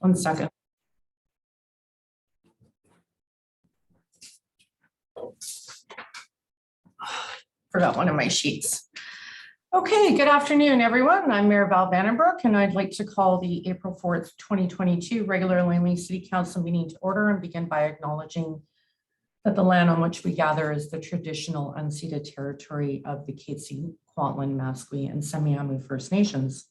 1 second. Forgot one of my sheets. Okay, good afternoon, everyone. I'm Mayor Val Vandenbroek, and I'd like to call the April 4th, 2022 regular Langley City Council meeting to order and begin by acknowledging that the land on which we gather is the traditional unceded territory of the Katzie, Kwantlen, Musqueam, and Semiahmoo First Nations.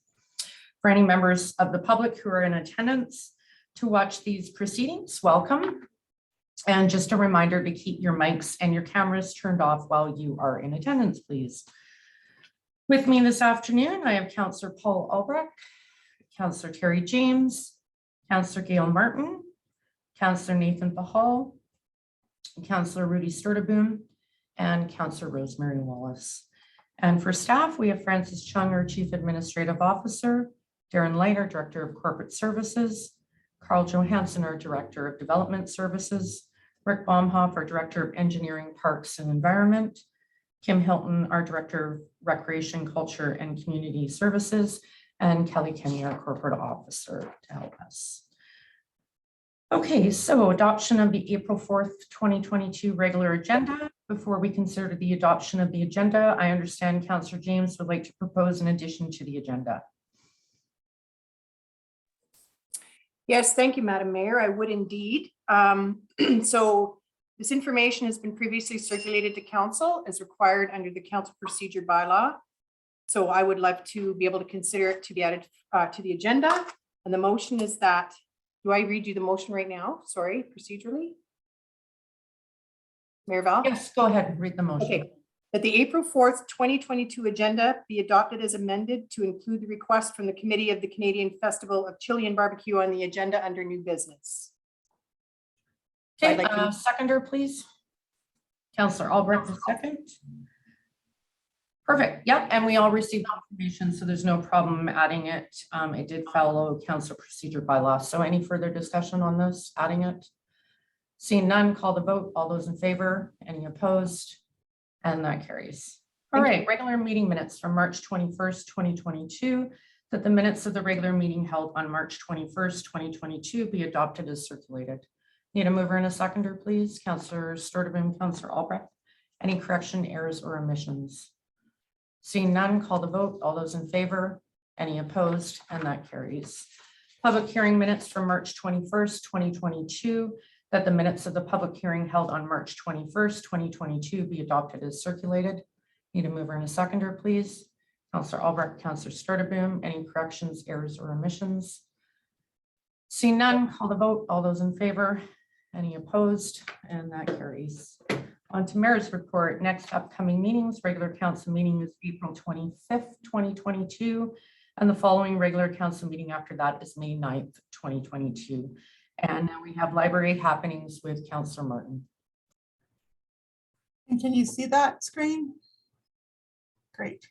For any members of the public who are in attendance to watch these proceedings, welcome. And just a reminder to keep your mics and your cameras turned off while you are in attendance, please. With me this afternoon, I have Councillor Paul Albrecht, Councillor Terry James, Councillor Gail Martin, Councillor Nathan Bahal, Councillor Rudy Sturteboom, and Councillor Rosemary Wallace. And for staff, we have Francis Chung, our Chief Administrative Officer, Darren Light, our Director of Corporate Services, Carl Johansson, our Director of Development Services, Rick Baumhoff, our Director of Engineering, Parks and Environment, Kim Hilton, our Director of Recreation, Culture and Community Services, and Kelly Kenny, our Corporate Officer, to help us. Okay, so adoption of the April 4th, 2022 regular agenda. Before we consider the adoption of the agenda, I understand Councillor James would like to propose an addition to the agenda. Yes, thank you, Madam Mayor. I would indeed. So this information has been previously circulated to council as required under the council procedure bylaw. So I would like to be able to consider it to be added to the agenda. And the motion is that, do I read you the motion right now? Sorry, procedurally. Mayor Val? Yes, go ahead and read the motion. Okay. That the April 4th, 2022 agenda be adopted as amended to include the request from the Committee of the Canadian Festival of Chilean Barbecue on the agenda under new business. Okay, seconder, please. Councillor Albrecht, the second. Perfect. Yep, and we all received information, so there's no problem adding it. It did follow council procedure bylaw. So any further discussion on this, adding it? Seeing none, call the vote. All those in favor? Any opposed? And that carries. All right, regular meeting minutes from March 21st, 2022, that the minutes of the regular meeting held on March 21st, 2022 be adopted as circulated. Need a mover and a seconder, please. Councillor Sturteboom, Councillor Albrecht. Any correction, errors, or omissions? Seeing none, call the vote. All those in favor? Any opposed? And that carries. Public hearing minutes from March 21st, 2022, that the minutes of the public hearing held on March 21st, 2022 be adopted as circulated. Need a mover and a seconder, please. Councillor Albrecht, Councillor Sturteboom. Any corrections, errors, or omissions? Seeing none, call the vote. All those in favor? Any opposed? And that carries. On to Mayor's report. Next upcoming meetings, regular council meeting is April 25th, 2022. And the following regular council meeting after that is May 9th, 2022. And now we have library happenings with Councillor Martin. And can you see that screen? Great.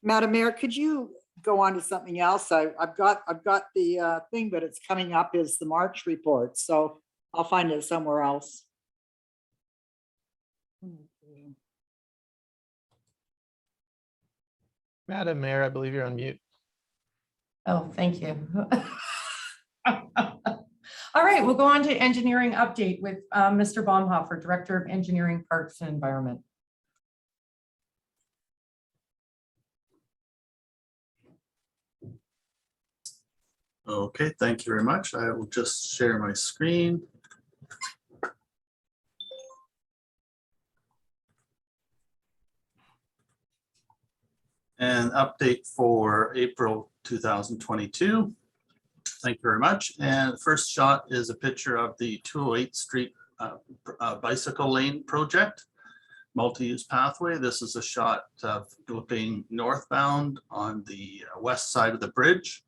Madam Mayor, could you go on to something else? I've got the thing, but it's coming up is the March report, so I'll find it somewhere else. Madam Mayor, I believe you're on mute. Oh, thank you. All right, we'll go on to engineering update with Mr. Baumhofer, Director of Engineering, Parks and Environment. Okay, thank you very much. I will just share my screen. And update for April 2022. Thank you very much. And the first shot is a picture of the 208th Street bicycle lane project, multi-use pathway. This is a shot of looking northbound on the west side of the bridge,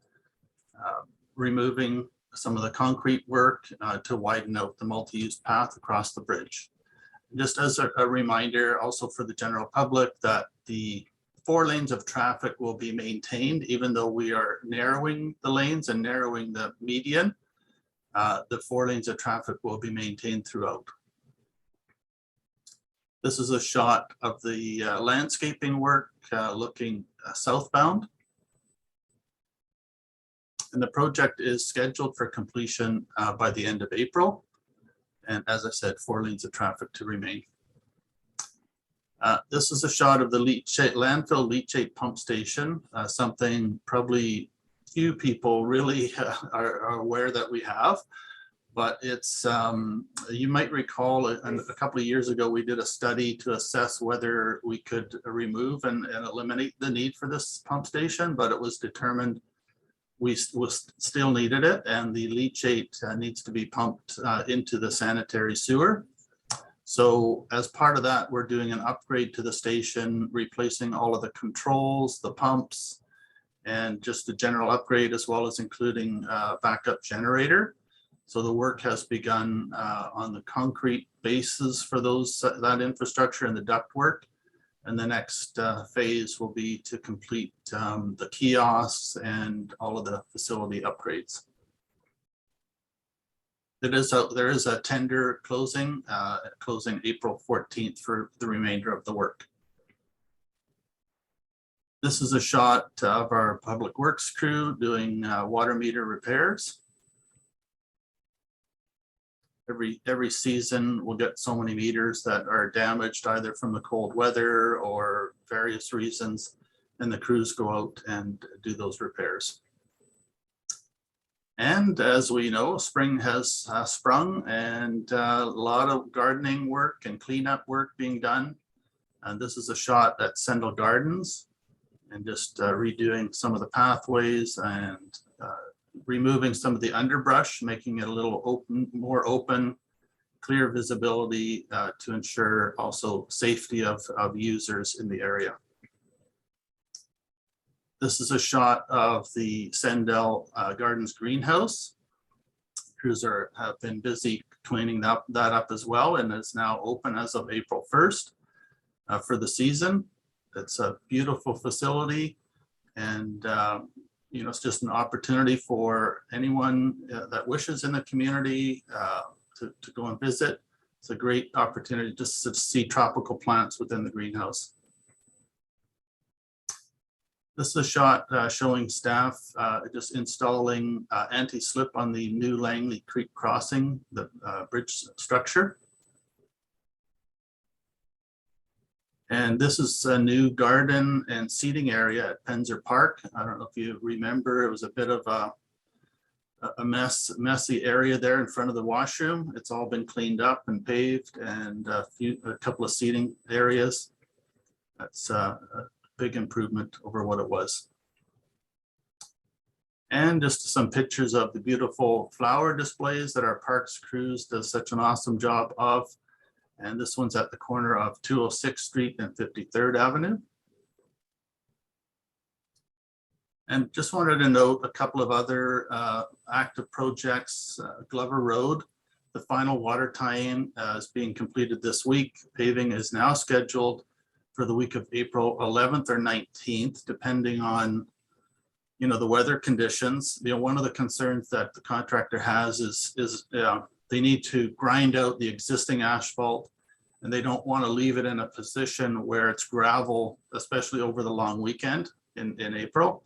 removing some of the concrete work to widen out the multi-use path across the bridge. Just as a reminder also for the general public that the 4 lanes of traffic will be maintained even though we are narrowing the lanes and narrowing the median. The 4 lanes of traffic will be maintained throughout. This is a shot of the landscaping work looking southbound. And the project is scheduled for completion by the end of April. And as I said, 4 lanes of traffic to remain. This is a shot of the Leachate, landfill leachate pump station, something probably few people really are aware that we have. But it's, you might recall a couple of years ago, we did a study to assess whether we could remove and eliminate the need for this pump station, but it was determined we still needed it, and the leachate needs to be pumped into the sanitary sewer. So as part of that, we're doing an upgrade to the station, replacing all of the controls, the pumps, and just a general upgrade, as well as including a backup generator. So the work has begun on the concrete bases for that infrastructure and the duct work. And the next phase will be to complete the kiosks and all of the facility upgrades. There is a tender closing April 14th for the remainder of the work. This is a shot of our public works crew doing water meter repairs. Every season we'll get so many meters that are damaged either from the cold weather or various reasons, and the crews go out and do those repairs. And as we know, spring has sprung, and a lot of gardening work and cleanup work being done. And this is a shot at Sendell Gardens, and just redoing some of the pathways and removing some of the underbrush, making it a little more open, clear visibility to ensure also safety of users in the area. This is a shot of the Sendell Gardens greenhouse. Crews have been busy cleaning that up as well, and is now open as of April 1st for the season. It's a beautiful facility, and you know, it's just an opportunity for anyone that wishes in the community to go and visit. It's a great opportunity just to see tropical plants within the greenhouse. This is a shot showing staff just installing anti-slip on the new Langley Creek crossing, the bridge structure. And this is a new garden and seating area at Penzer Park. I don't know if you remember, it was a bit of a messy area there in front of the washroom. It's all been cleaned up and paved, and a couple of seating areas. That's a big improvement over what it was. And just some pictures of the beautiful flower displays that our parks crews does such an awesome job of. And this one's at the corner of 206th Street and 53rd Avenue. And just wanted to note a couple of other active projects. Glover Road, the final water tie-in is being completed this week. Paving is now scheduled for the week of April 11th or 19th, depending on, you know, the weather conditions. You know, one of the concerns that the contractor has is they need to grind out the existing asphalt, and they don't want to leave it in a position where it's gravel, especially over the long weekend in April.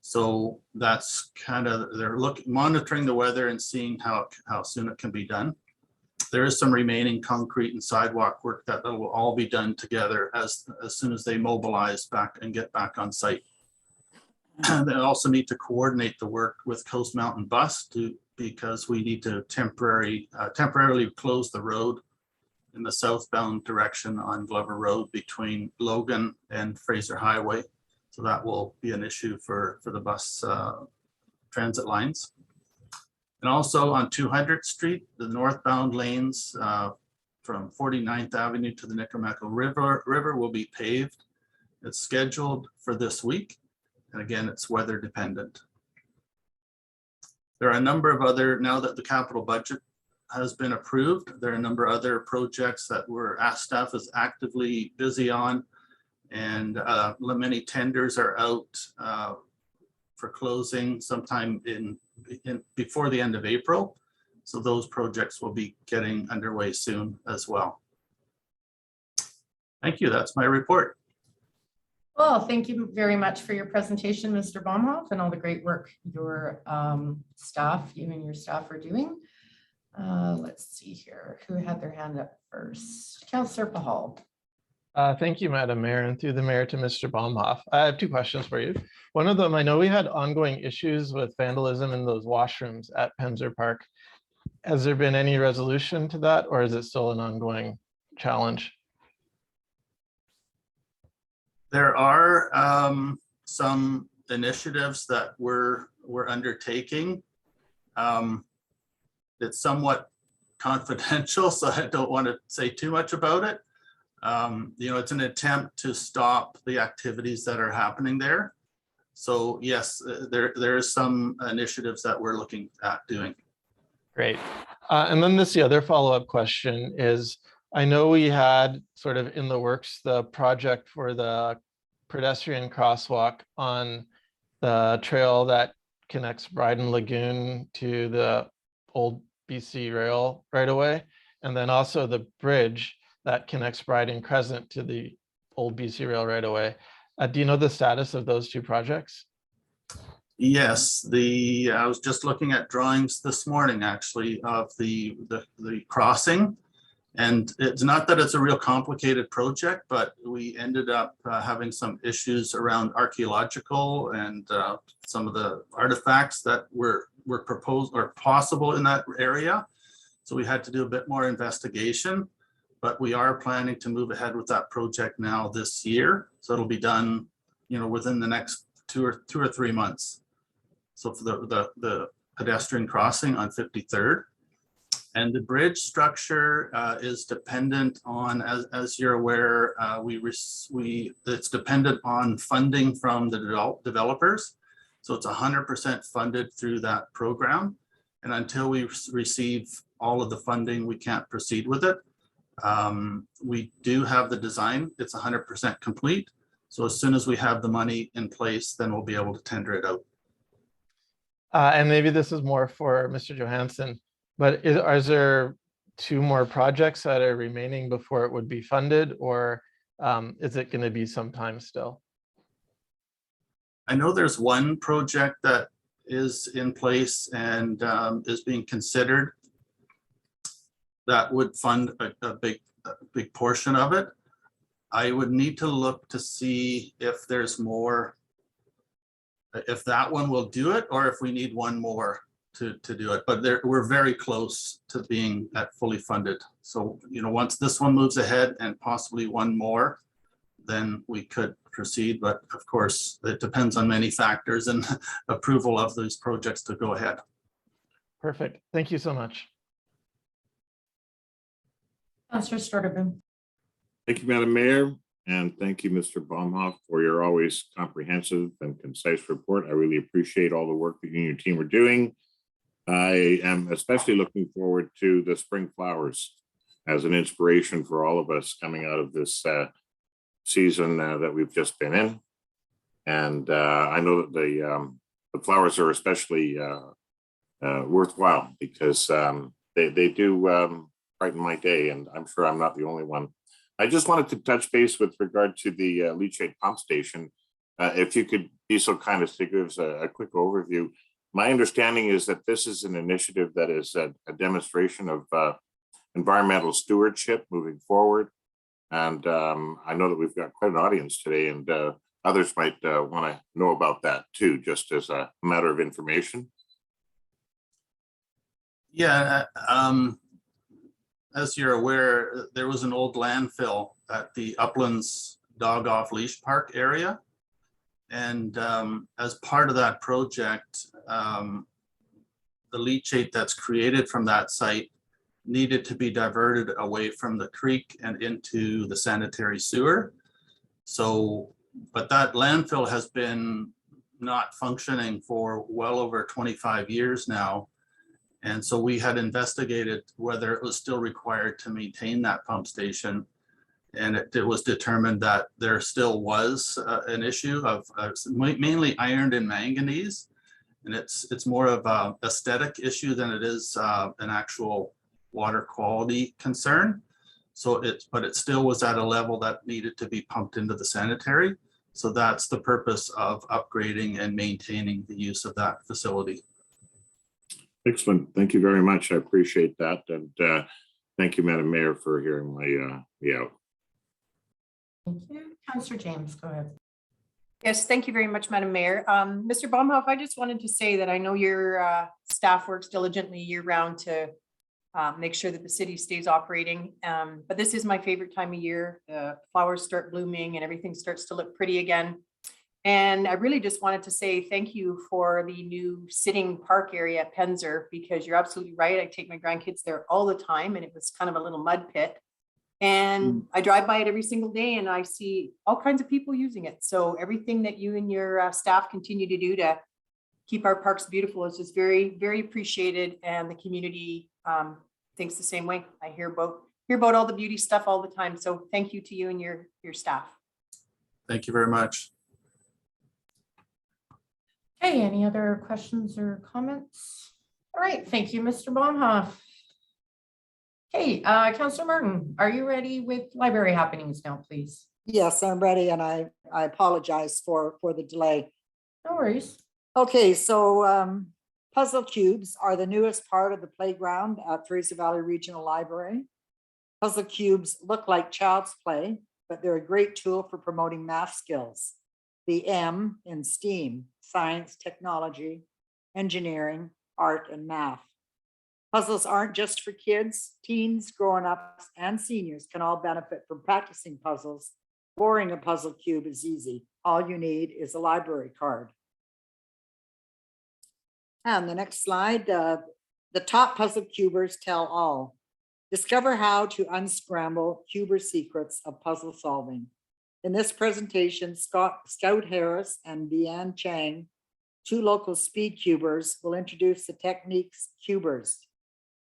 So that's kind of, they're monitoring the weather and seeing how soon it can be done. There is some remaining concrete and sidewalk work that will all be done together as soon as they mobilize back and get back on site. They also need to coordinate the work with Coast Mountain Bus because we need to temporarily close the road in the southbound direction on Glover Road between Logan and Fraser Highway. So that will be an issue for the bus transit lines. And also on 200th Street, the northbound lanes from 49th Avenue to the Nicaragua River will be paved. It's scheduled for this week. And again, it's weather dependent. There are a number of other, now that the capital budget has been approved, there are a number of other projects that staff is actively busy on. And many tenders are out for closing sometime before the end of April. So those projects will be getting underway soon as well. Thank you. That's my report. Well, thank you very much for your presentation, Mr. Baumhoff, and all the great work your staff, you and your staff are doing. Let's see here. Who had their hand up first? Councillor Pahal. Thank you, Madam Mayor, and through the mayor to Mr. Baumhoff. I have two questions for you. One of them, I know we had ongoing issues with vandalism in those washrooms at Penzer Park. Has there been any resolution to that, or is it still an ongoing challenge? There are some initiatives that we're undertaking. It's somewhat confidential, so I don't want to say too much about it. It's an attempt to stop the activities that are happening there. So yes, there is some initiatives that we're looking at doing. Great. And then the other follow-up question is, I know we had sort of in the works the project for the pedestrian crosswalk on the trail that connects Bryden Lagoon to the old BC Rail right away, and then also the bridge that connects Bryden Crescent to the old BC Rail right away. Do you know the status of those two projects? Yes, I was just looking at drawings this morning, actually, of the crossing. And it's not that it's a real complicated project, but we ended up having some issues around archaeological and some of the artifacts that were proposed or possible in that area. So we had to do a bit more investigation, but we are planning to move ahead with that project now this year. So it'll be done, within the next two or 3 months. So for the pedestrian crossing on 53rd. And the bridge structure is dependent on, as you're aware, it's dependent on funding from the developers. So it's 100% funded through that program. And until we receive all of the funding, we can't proceed with it. We do have the design. It's 100% complete. So as soon as we have the money in place, then we'll be able to tender it out. And maybe this is more for Mr. Johansson, but is there 2 more projects that are remaining before it would be funded, or is it going to be some time still? I know there's one project that is in place and is being considered that would fund a big portion of it. I would need to look to see if there's more, if that one will do it, or if we need one more to do it. But we're very close to being at fully funded. So, once this one moves ahead and possibly one more, then we could proceed. But of course, it depends on many factors and approval of these projects to go ahead. Perfect. Thank you so much. Councillor Stordabun. Thank you, Madam Mayor, and thank you, Mr. Baumhoff, for your always comprehensive and concise report. I really appreciate all the work that you and your team are doing. I am especially looking forward to the spring flowers as an inspiration for all of us coming out of this season that we've just been in. And I know that the flowers are especially worthwhile because they do brighten my day, and I'm sure I'm not the only one. I just wanted to touch base with regard to the Leachate pump station. If you could be so kind as to give us a quick overview. My understanding is that this is an initiative that is a demonstration of environmental stewardship moving forward. And I know that we've got quite an audience today, and others might want to know about that too, just as a matter of information. Yeah, as you're aware, there was an old landfill at the Uplands Dog Off Leash Park area. And as part of that project, the leachate that's created from that site needed to be diverted away from the creek and into the sanitary sewer. So, but that landfill has been not functioning for well over 25 years now. And so we had investigated whether it was still required to maintain that pump station. And it was determined that there still was an issue of mainly iron and manganese. And it's more of a aesthetic issue than it is an actual water quality concern. So but it still was at a level that needed to be pumped into the sanitary. So that's the purpose of upgrading and maintaining the use of that facility. Excellent. Thank you very much. I appreciate that. And thank you, Madam Mayor, for hearing me out. Thank you. Councillor James, go ahead. Yes, thank you very much, Madam Mayor. Mr. Baumhoff, I just wanted to say that I know your staff works diligently year round to make sure that the city stays operating. But this is my favorite time of year. Flowers start blooming and everything starts to look pretty again. And I really just wanted to say thank you for the new sitting park area at Penzer, because you're absolutely right. I take my grandkids there all the time and it was kind of a little mud pit. And I drive by it every single day and I see all kinds of people using it. So everything that you and your staff continue to do to keep our parks beautiful is just very, very appreciated. And the community thinks the same way. I hear about all the beauty stuff all the time. So thank you to you and your staff. Thank you very much. Okay, any other questions or comments? All right, thank you, Mr. Baumhoff. Okay, Councillor Martin, are you ready with library happenings now, please? Yes, I'm ready, and I apologize for the delay. No worries. Okay, so puzzle cubes are the newest part of the playground at Fraser Valley Regional Library. Puzzle cubes look like child's play, but they're a great tool for promoting math skills. The M in STEAM, science, technology, engineering, art, and math. Puzzles aren't just for kids. Teens, grown-ups, and seniors can all benefit from practicing puzzles. Boring a puzzle cube is easy. All you need is a library card. And the next slide, the top puzzle cubers tell all. Discover how to unscramble cuber secrets of puzzle solving. In this presentation, Scout Harris and Deanne Chang, two local speed cubers, will introduce the techniques cubers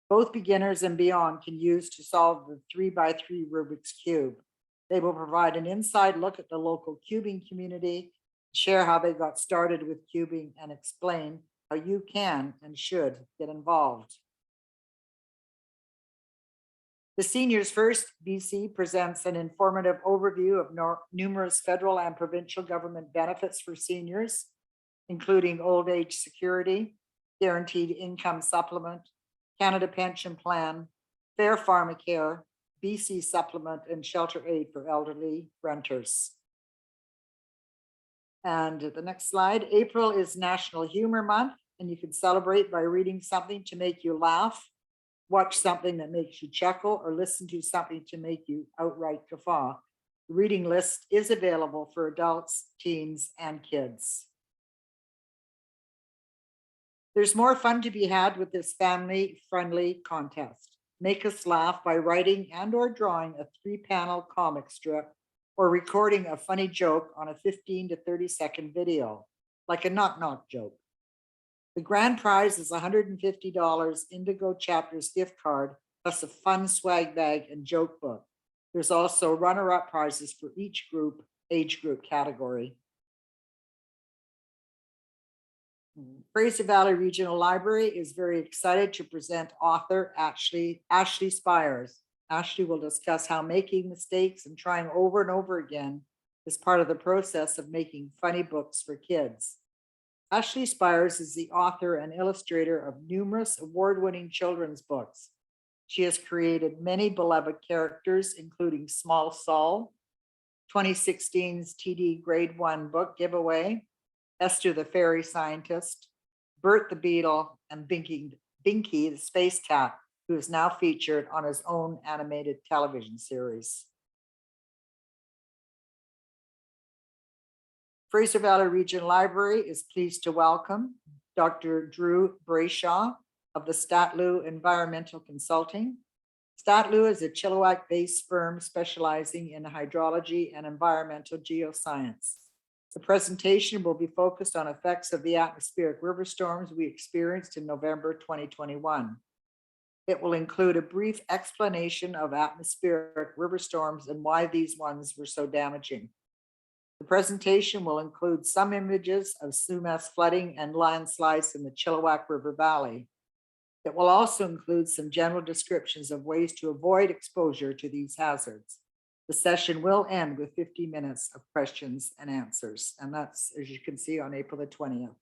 both beginners and beyond can use to solve the 3x3 Rubik's Cube. They will provide an inside look at the local cubing community, share how they got started with cubing, and explain how you can and should get involved. The Seniors First BC presents an informative overview of numerous federal and provincial government benefits for seniors, including old age security, guaranteed income supplement, Canada Pension Plan, Fair Pharmacare, BC Supplement, and Shelter Aid for elderly renters. And the next slide, April is National Humor Month, and you can celebrate by reading something to make you laugh, watch something that makes you chuckle, or listen to something to make you outright guffaw. The reading list is available for adults, teens, and kids. There's more fun to be had with this family-friendly contest. Make us laugh by writing and/or drawing a 3-panel comic strip or recording a funny joke on a 15 to 30-second video, like a knock-knock joke. The grand prize is $150 Indigo Chapters gift card, plus a fun swag bag and joke book. There's also runner-up prizes for each age group category. Fraser Valley Regional Library is very excited to present author Ashley Spires. Ashley will discuss how making mistakes and trying over and over again is part of the process of making funny books for kids. Ashley Spires is the author and illustrator of numerous award-winning children's books. She has created many beloved characters, including Small Saul, 2016's TD Grade 1 book giveaway, Esther the Fairy Scientist, Bert the Beetle, and Binky the Space Cat, who is now featured on his own animated television series. Fraser Valley Regional Library is pleased to welcome Dr. Drew Brayshaw of the Statlu Environmental Consulting. Statlu is a Chilliwack-based firm specializing in hydrology and environmental geoscience. The presentation will be focused on effects of the atmospheric river storms we experienced in November 2021. It will include a brief explanation of atmospheric river storms and why these ones were so damaging. The presentation will include some images of Sumas flooding and landslides in the Chilliwack River Valley. It will also include some general descriptions of ways to avoid exposure to these hazards. The session will end with 50 minutes of questions and answers, and that's, as you can see, on April the 20th.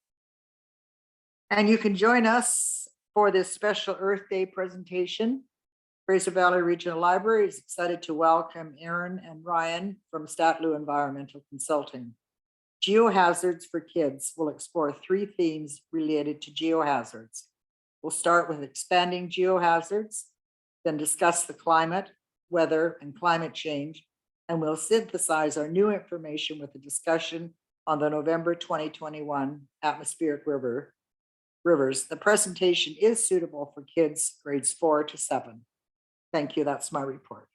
And you can join us for this special Earth Day presentation. Fraser Valley Regional Library is excited to welcome Aaron and Ryan from Statlu Environmental Consulting. Geohazards for Kids will explore 3 themes related to geohazards. We'll start with expanding geohazards, then discuss the climate, weather, and climate change, and we'll synthesize our new information with a discussion on the November 2021 atmospheric rivers. The presentation is suitable for kids grades 4 to 7. Thank you. That's my report.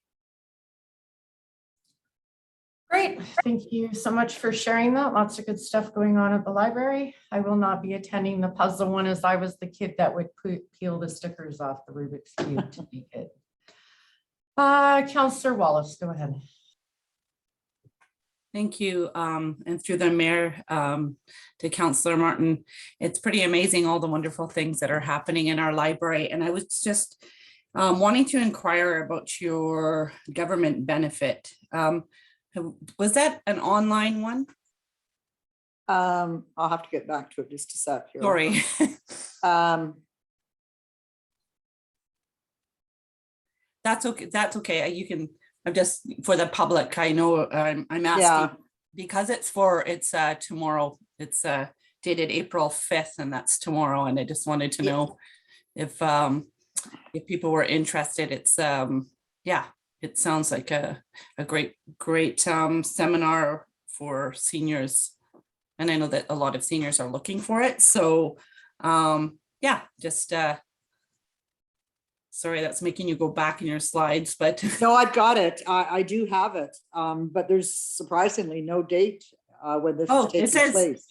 Great. Thank you so much for sharing that. Lots of good stuff going on at the library. I will not be attending the puzzle one, as I was the kid that would peel the stickers off the Rubik's Cube to make it. Councillor Wallace, go ahead. Thank you. And through the mayor to Councillor Martin, it's pretty amazing all the wonderful things that are happening in our library. And I was just wanting to inquire about your government benefit. Was that an online one? I'll have to get back to it just a sec here. Sorry. That's okay. That's okay. You can, I'm just, for the public, I know I'm asking because it's tomorrow. It's dated April 5th, and that's tomorrow. And I just wanted to know if people were interested. It's it sounds like a great seminar for seniors, and I know that a lot of seniors are looking for it. So sorry, that's making you go back in your slides, but no, I've got it. I do have it, but there's surprisingly no date when this is taking place.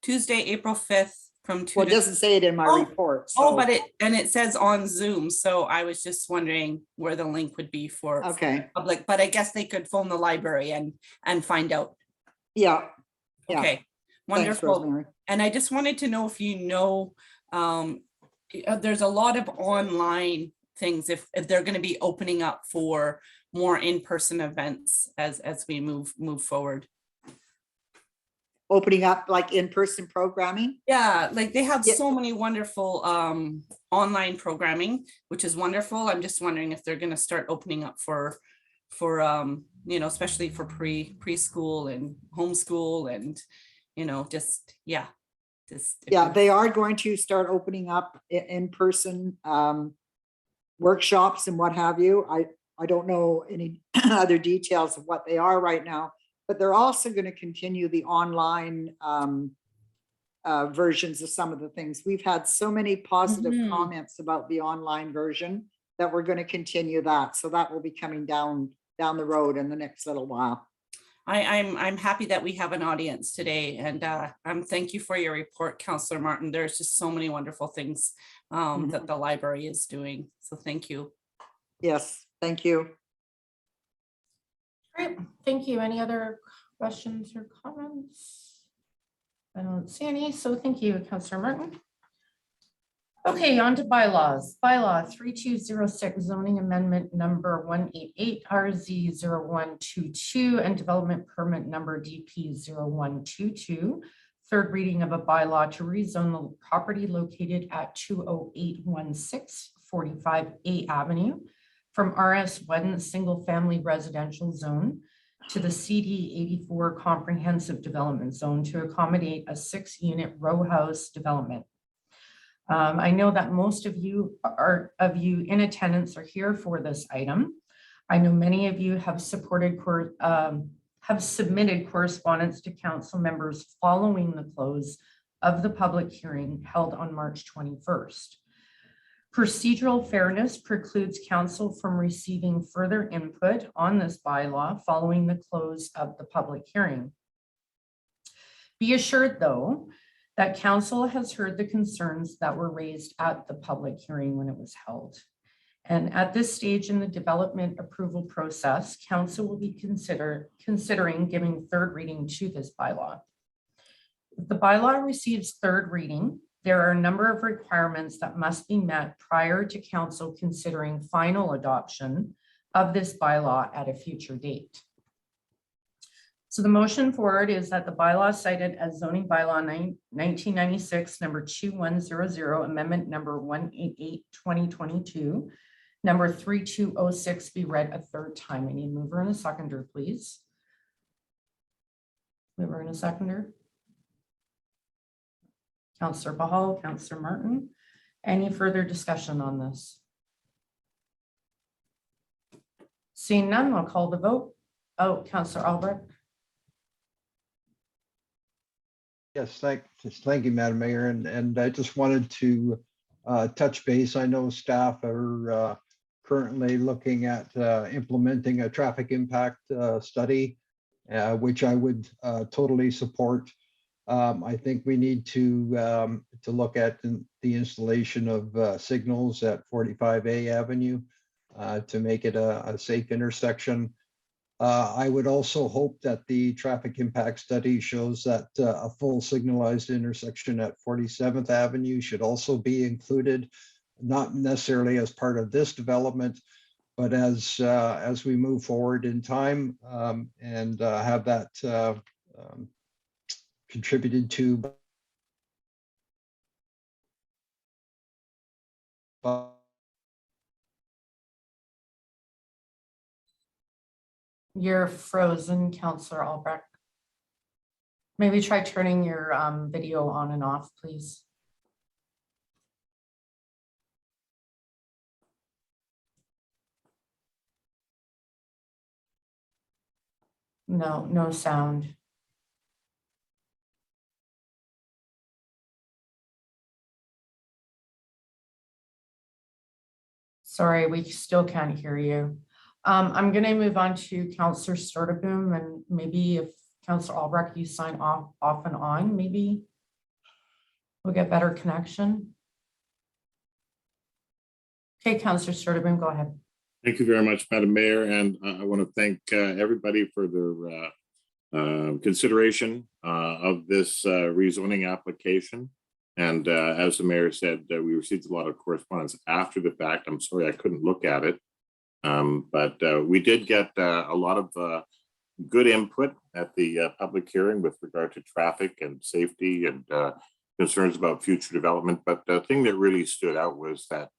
Tuesday, April 5th. Well, it doesn't say it in my report. So. Oh, but it says on Zoom. So I was just wondering where the link would be for public, but I guess they could phone the library and find out. Yeah. Okay. Wonderful. Thanks, and I just wanted to know if you know, there's a lot of online things if they're going to be opening up for more in-person events as we move forward. Opening up like in-person programming? Yeah, like they have so many wonderful online programming, which is wonderful. I'm just wondering if they're going to start opening up for especially for preschool and homeschool and they are going to start opening up in-person workshops and what have you. I don't know any other details of what they are right now. But they're also going to continue the online versions of some of the things. We've had so many positive comments about the online version that we're going to continue that. So that will be coming down the road in the next little while. I'm happy that we have an audience today, and thank you for your report, Councillor Martin. There's just so many wonderful things that the library is doing. So thank you. Yes, thank you. Great, thank you. Any other questions or comments? I don't see any, so thank you, Councillor Martin. Okay, on to bylaws. Bylaw 3206, zoning amendment number 188 RZ0122 and development permit number DP0122. Third reading of a bylaw to rezone the property located at 20816 45A Avenue from RS1 single family residential zone to the CD 84 Comprehensive Development Zone to accommodate a 6-unit row house development. I know that most of you in attendance are here for this item. I know many of you have submitted correspondence to council members following the close of the public hearing held on March 21st. Procedural fairness precludes council from receiving further input on this bylaw following the close of the public hearing. Be assured, though, that council has heard the concerns that were raised at the public hearing when it was held. And at this stage in the development approval process, council will be considering giving third reading to this bylaw. If the bylaw receives third reading, there are a number of requirements that must be met prior to council considering final adoption of this bylaw at a future date. So the motion forward is that the bylaw cited as zoning bylaw 1996, number 2100, amendment number 188, 2022, number 3206 be read a third time. I need a mover and a seconder, please. Mover and a seconder. Councillor Bahal, Councillor Martin. Any further discussion on this? Seeing none, I'll call the vote. Oh, Councillor Albrecht. Yes, thank you, Madam Mayor. And I just wanted to touch base. I know staff are currently looking at implementing a traffic impact study, which I would totally support. I think we need to look at the installation of signals at 45A Avenue to make it a safe intersection. I would also hope that the traffic impact study shows that a full signalized intersection at 47th Avenue should also be included, not necessarily as part of this development, but as we move forward in time and have that contributed to You're frozen, Councillor Albrecht. Maybe try turning your video on and off, please. No sound. Sorry, we still can't hear you. I'm going to move on to Councillor Sturdivant, and maybe if Councillor Albrecht, you sign off and on, maybe we'll get better connection. Okay, Councillor Sturdivant, go ahead. Thank you very much, Madam Mayor, and I want to thank everybody for their consideration of this rezoning application. And as the mayor said, we received a lot of correspondence after the fact. I'm sorry I couldn't look at it, but we did get a lot of good input at the public hearing with regard to traffic and safety and concerns about future development. But the thing that really stood out was that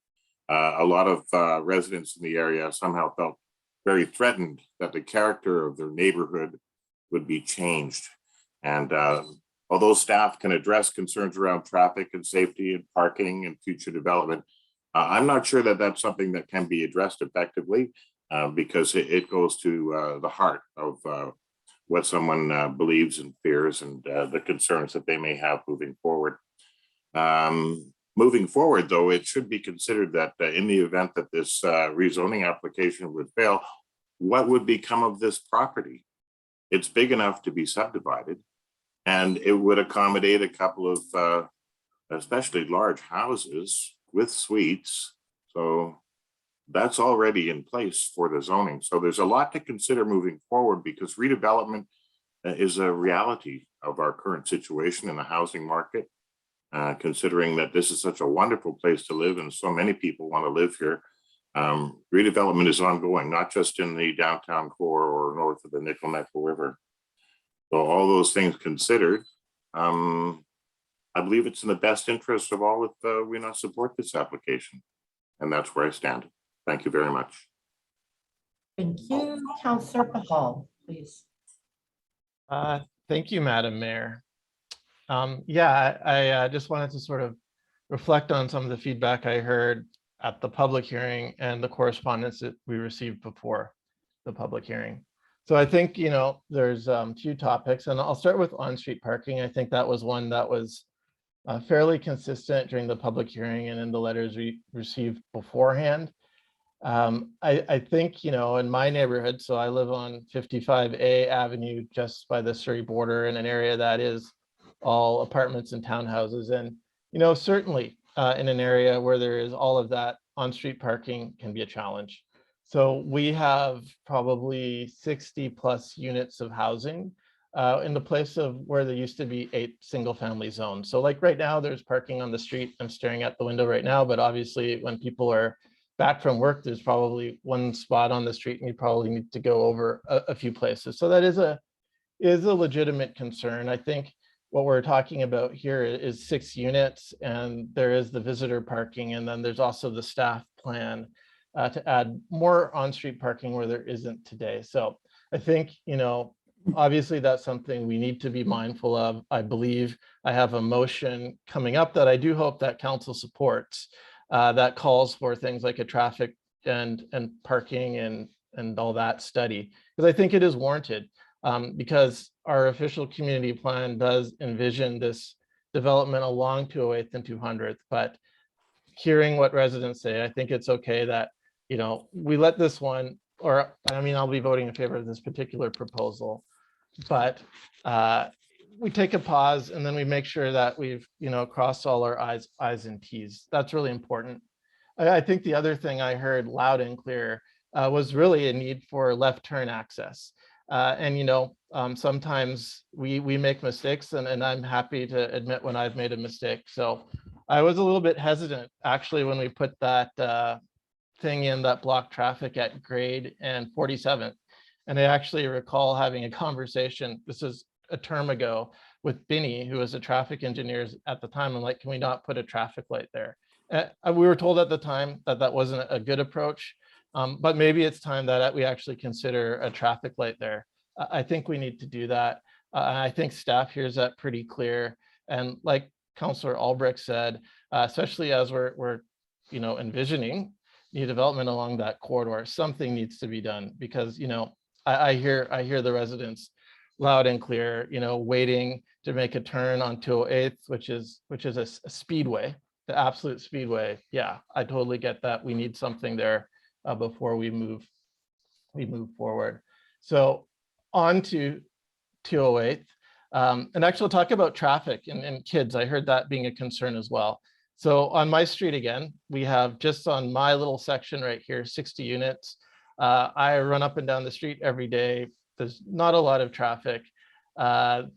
a lot of residents in the area somehow felt very threatened that the character of their neighborhood would be changed. And although staff can address concerns around traffic and safety and parking and future development, I'm not sure that that's something that can be addressed effectively because it goes to the heart of what someone believes and fears and the concerns that they may have moving forward. Moving forward, though, it should be considered that in the event that this rezoning application would fail, what would become of this property? It's big enough to be subdivided, and it would accommodate a couple of especially large houses with suites. So that's already in place for the zoning. So there's a lot to consider moving forward because redevelopment is a reality of our current situation in the housing market. Considering that this is such a wonderful place to live and so many people want to live here. Redevelopment is ongoing, not just in the downtown core or north of the Nickel Nickel River. So all those things considered, I believe it's in the best interest of all if we not support this application. And that's where I stand. Thank you very much. Thank you, Councillor Pahal. please. Thank you, Madam Mayor. Yeah, I just wanted to sort of reflect on some of the feedback I heard at the public hearing and the correspondence that we received before the public hearing. So I think, you know, there's two topics, and I'll start with on-street parking. I think that was one that was fairly consistent during the public hearing and in the letters we received beforehand. I think, you know, in my neighborhood, so I live on 55A Avenue, just by the Surrey border, in an area that is all apartments and townhouses. And, you know, certainly in an area where there is all of that, on-street parking can be a challenge. So we have probably 60 plus units of housing in the place of where there used to be 8 single-family zones. So like right now, there's parking on the street. I'm staring at the window right now, but obviously when people are back from work, there's probably one spot on the street and you probably need to go over a few places. So that is a legitimate concern. I think what we're talking about here is 6 units, and there is the visitor parking, and then there's also the staff plan to add more on-street parking where there isn't today. So I think, you know, obviously that's something we need to be mindful of. I believe I have a motion coming up that I do hope that council supports that calls for things like a traffic and parking and all that study, because I think it is warranted. Because our official community plan does envision this development along 208th and 200th, but hearing what residents say, I think it's okay that, you know, we let this one, or I mean, I'll be voting in favor of this particular proposal, but we take a pause and then we make sure that we've, you know, crossed all our I's and T's. That's really important. I think the other thing I heard loud and clear was really a need for left turn access. And, you know, sometimes we make mistakes, and I'm happy to admit when I've made a mistake. So I was a little bit hesitant actually when we put that thing in that blocked traffic at Grade and 47th. And I actually recall having a conversation, this is a term ago, with Binny, who was a traffic engineer at the time. I'm like, can we not put a traffic light there? We were told at the time that that wasn't a good approach. But maybe it's time that we actually consider a traffic light there. I think we need to do that. I think staff hears that pretty clear. And like Councillor Albrecht said, especially as we're you know, envisioning new development along that corridor, something needs to be done, because, you know, I hear the residents loud and clear, you know, waiting to make a turn on 208th, which is a speedway, the absolute speedway. Yeah, I totally get that. We need something there before we move forward. So on to 208th, and actually we'll talk about traffic and kids. I heard that being a concern as well. So on my street again, we have just on my little section right here, 60 units. I run up and down the street every day. There's not a lot of traffic.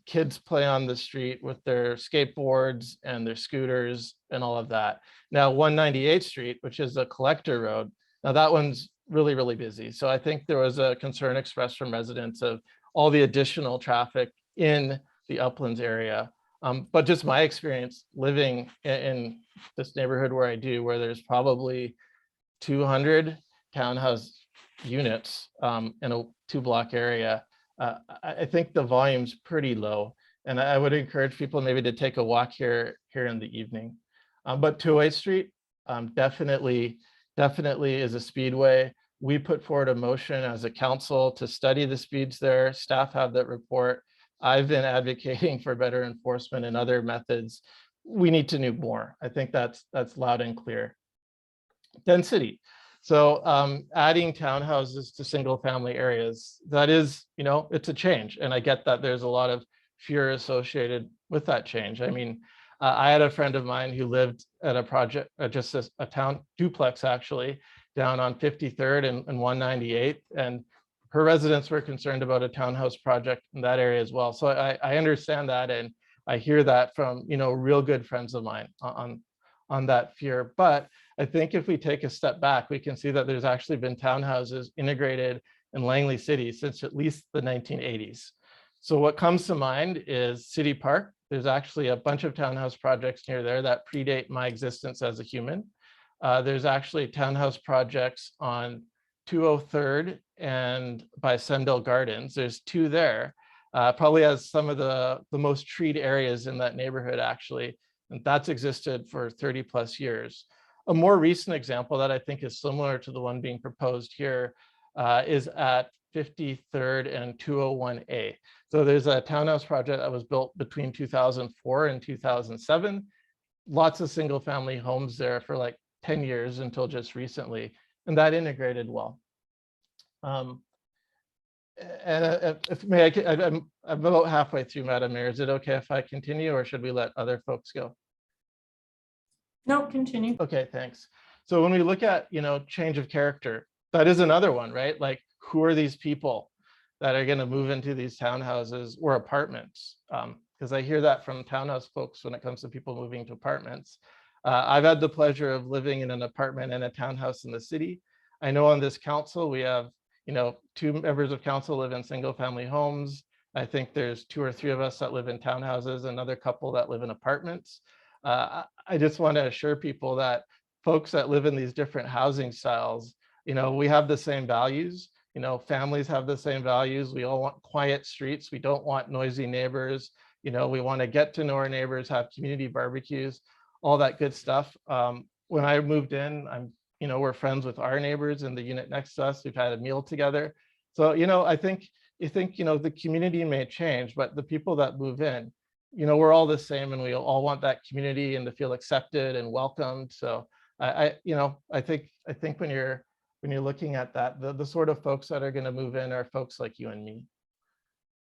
Kids play on the street with their skateboards and their scooters and all of that. Now 198th Street, which is a collector road, now that one's really, really busy. So I think there was a concern expressed from residents of all the additional traffic in the Uplands area. But just my experience living in this neighborhood where I do, where there's probably 200 townhouse units in a 2-block area, I think the volume's pretty low. And I would encourage people maybe to take a walk here in the evening. But 208th Street, definitely is a speedway. We put forward a motion as a council to study the speeds there. Staff have that report. I've been advocating for better enforcement and other methods. We need to do more. I think that's loud and clear. Density. So adding townhouses to single family areas, that is, you know, it's a change. And I get that there's a lot of fear associated with that change. I mean, I had a friend of mine who lived at a project, just a town duplex actually, down on 53rd and 198th. And her residents were concerned about a townhouse project in that area as well. So I understand that. And I hear that from, you know, real good friends of mine on that fear. But I think if we take a step back, we can see that there's actually been townhouses integrated in Langley City since at least the 1980s. So what comes to mind is City Park. There's actually a bunch of townhouse projects near there that predate my existence as a human. There's actually townhouse projects on 203rd and by Sendell Gardens. There's two there. Probably has some of the most treed areas in that neighborhood, actually. And that's existed for 30 plus years. A more recent example that I think is similar to the one being proposed here is at 53rd and 201A. So there's a townhouse project that was built between 2004 and 2007. Lots of single family homes there for like 10 years until just recently, and that integrated well. And if may I'm about halfway through, Madam Mayor. Is it okay if I continue, or should we let other folks go? No, continue. Okay, thanks. So when we look at, change of character, that is another one, right? Like, who are these people that are going to move into these townhouses or apartments? Because I hear that from townhouse folks when it comes to people moving to apartments. I've had the pleasure of living in an apartment and a townhouse in the city. I know on this council, we have, 2 members of council live in single family homes. I think there's 2 or 3 of us that live in townhouses, another couple that live in apartments. I just want to assure people that folks that live in these different housing styles, we have the same values. Families have the same values. We all want quiet streets. We don't want noisy neighbors. We want to get to know our neighbors, have community barbecues, all that good stuff. When I moved in, we're friends with our neighbors in the unit next to us. We've had a meal together. So, I think the community may change, but the people that move in, we're all the same, and we all want that community and to feel accepted and welcomed. So I think when you're looking at that, the sort of folks that are going to move in are folks like you and me.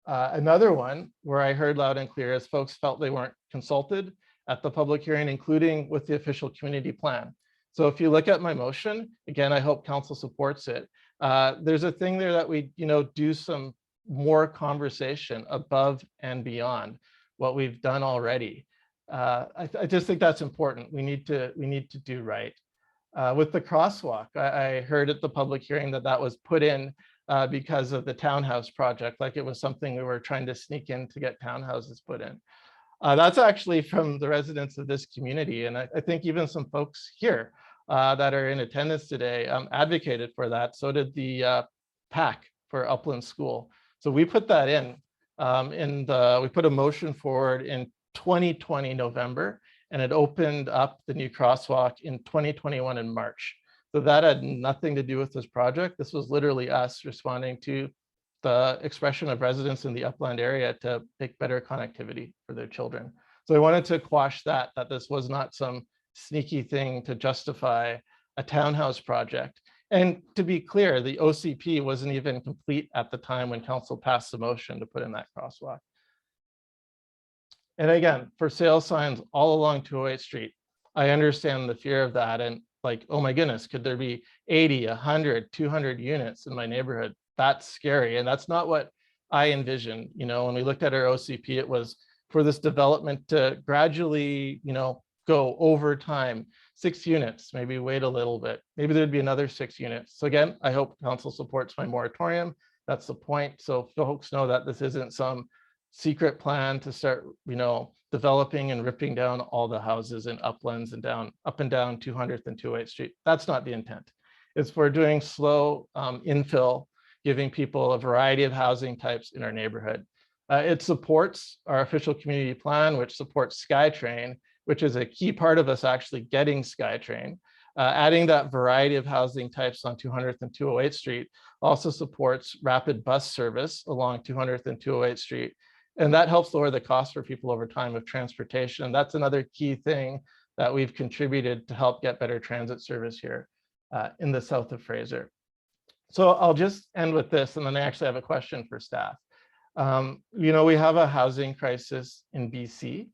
Another one where I heard loud and clear is folks felt they weren't consulted at the public hearing, including with the official community plan. So if you look at my motion, again, I hope council supports it. There's a thing there that we, do some more conversation above and beyond what we've done already. I just think that's important. We need to do right. With the crosswalk, I heard at the public hearing that was put in because of the townhouse project, like it was something we were trying to sneak in to get townhouses put in. That's actually from the residents of this community. And I think even some folks here that are in attendance today advocated for that. So did the PAC for Upland School. So we put that in. We put a motion forward in 2020 November, and it opened up the new crosswalk in 2021 in March. So that had nothing to do with this project. This was literally us responding to the expression of residents in the upland area to make better connectivity for their children. So I wanted to quash that this was not some sneaky thing to justify a townhouse project. And to be clear, the OCP wasn't even complete at the time when council passed the motion to put in that crosswalk. And again, for sale signs all along 208 Street, I understand the fear of that. And like, oh my goodness, could there be 80, 100, 200 units in my neighborhood? That's scary. And that's not what I envisioned. When we looked at our OCP, it was for this development to gradually, go over time, 6 units, maybe wait a little bit. Maybe there'd be another 6 units. So again, I hope council supports my moratorium. That's the point. So folks know that this isn't some secret plan to start, developing and ripping down all the houses in uplands and up and down 200th and 208th Street. That's not the intent. It's for doing slow infill, giving people a variety of housing types in our neighborhood. It supports our official community plan, which supports SkyTrain, which is a key part of us actually getting SkyTrain. Adding that variety of housing types on 200th and 208th Street also supports rapid bus service along 200th and 208th Street. And that helps lower the cost for people over time of transportation. That's another key thing that we've contributed to help get better transit service here in the south of Fraser. So I'll just end with this, and then I actually have a question for staff. We have a housing crisis in BC.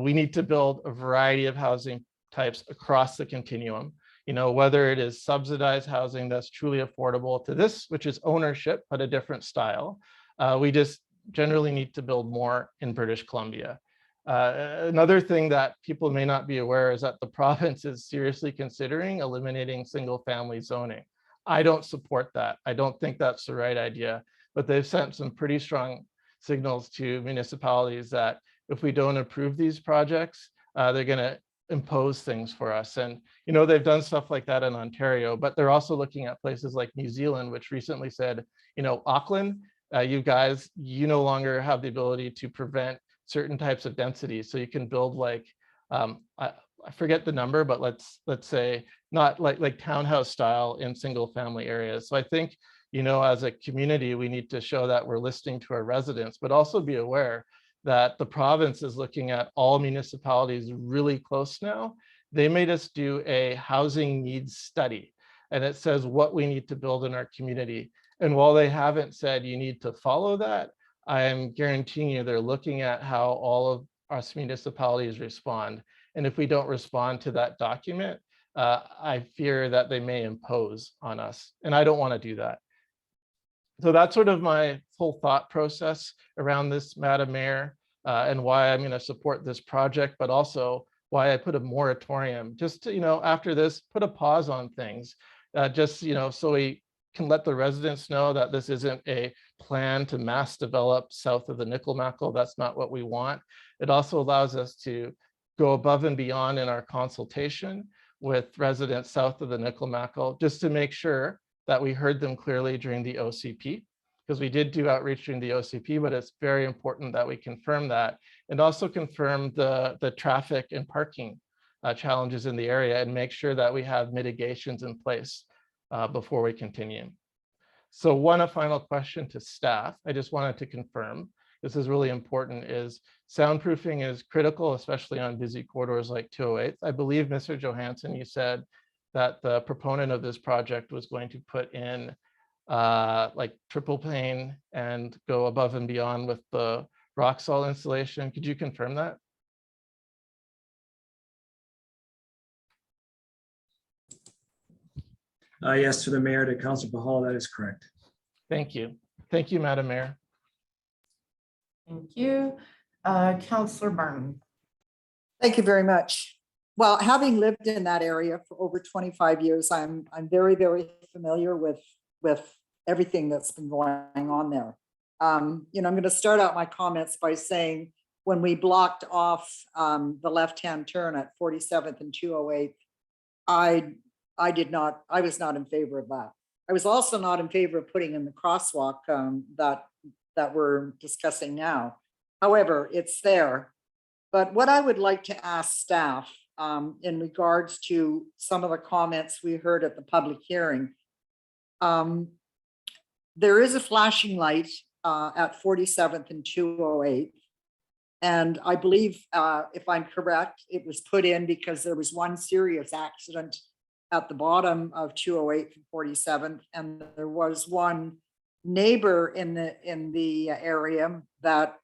We need to build a variety of housing types across the continuum, whether it is subsidized housing that's truly affordable to this, which is ownership, but a different style. We just generally need to build more in British Columbia. Another thing that people may not be aware is that the province is seriously considering eliminating single family zoning. I don't support that. I don't think that's the right idea, but they've sent some pretty strong signals to municipalities that if we don't approve these projects, they're going to impose things for us. And, they've done stuff like that in Ontario, but they're also looking at places like New Zealand, which recently said, Auckland, you guys, you no longer have the ability to prevent certain types of densities. So you can build like, I forget the number, but let's say not like townhouse style in single family areas. So I think, as a community, we need to show that we're listening to our residents, but also be aware that the province is looking at all municipalities really close now. They made us do a housing needs study, and it says what we need to build in our community. And while they haven't said you need to follow that, I am guaranteeing you they're looking at how all of us municipalities respond. And if we don't respond to that document, I fear that they may impose on us. And I don't want to do that. So that's sort of my whole thought process around this, Madam Mayor, and why I'm going to support this project, but also why I put a moratorium, just to, after this, put a pause on things, just, so we can let the residents know that this isn't a plan to mass develop south of the Nickel-Mackle. That's not what we want. It also allows us to go above and beyond in our consultation with residents south of the Nickel-Mackle, just to make sure that we heard them clearly during the OCP, because we did do outreach during the OCP, but it's very important that we confirm that, and also confirm the traffic and parking challenges in the area, and make sure that we have mitigations in place before we continue. So one final question to staff. I just wanted to confirm, this is really important, is soundproofing is critical, especially on busy corridors like 208. I believe, Mr. Johansson, you said that the proponent of this project was going to put in like triple pane and go above and beyond with the rock salt installation. Could you confirm that? Yes, to the mayor, to Councilor Bahal, that is correct. Thank you. Thank you, Madam Mayor. Thank you. Councillor Barton. Thank you very much. Well, having lived in that area for over 25 years, I'm very, very familiar with everything that's been going on there. I'm going to start out my comments by saying when we blocked off the left-hand turn at 47th and 208, I was not in favor of that. I was also not in favor of putting in the crosswalk that we're discussing now. However, it's there. But what I would like to ask staff in regards to some of the comments we heard at the public hearing, there is a flashing light at 47th and 208. And I believe, if I'm correct, it was put in because there was one serious accident at the bottom of 208 and 47th, and there was one neighbor in the area that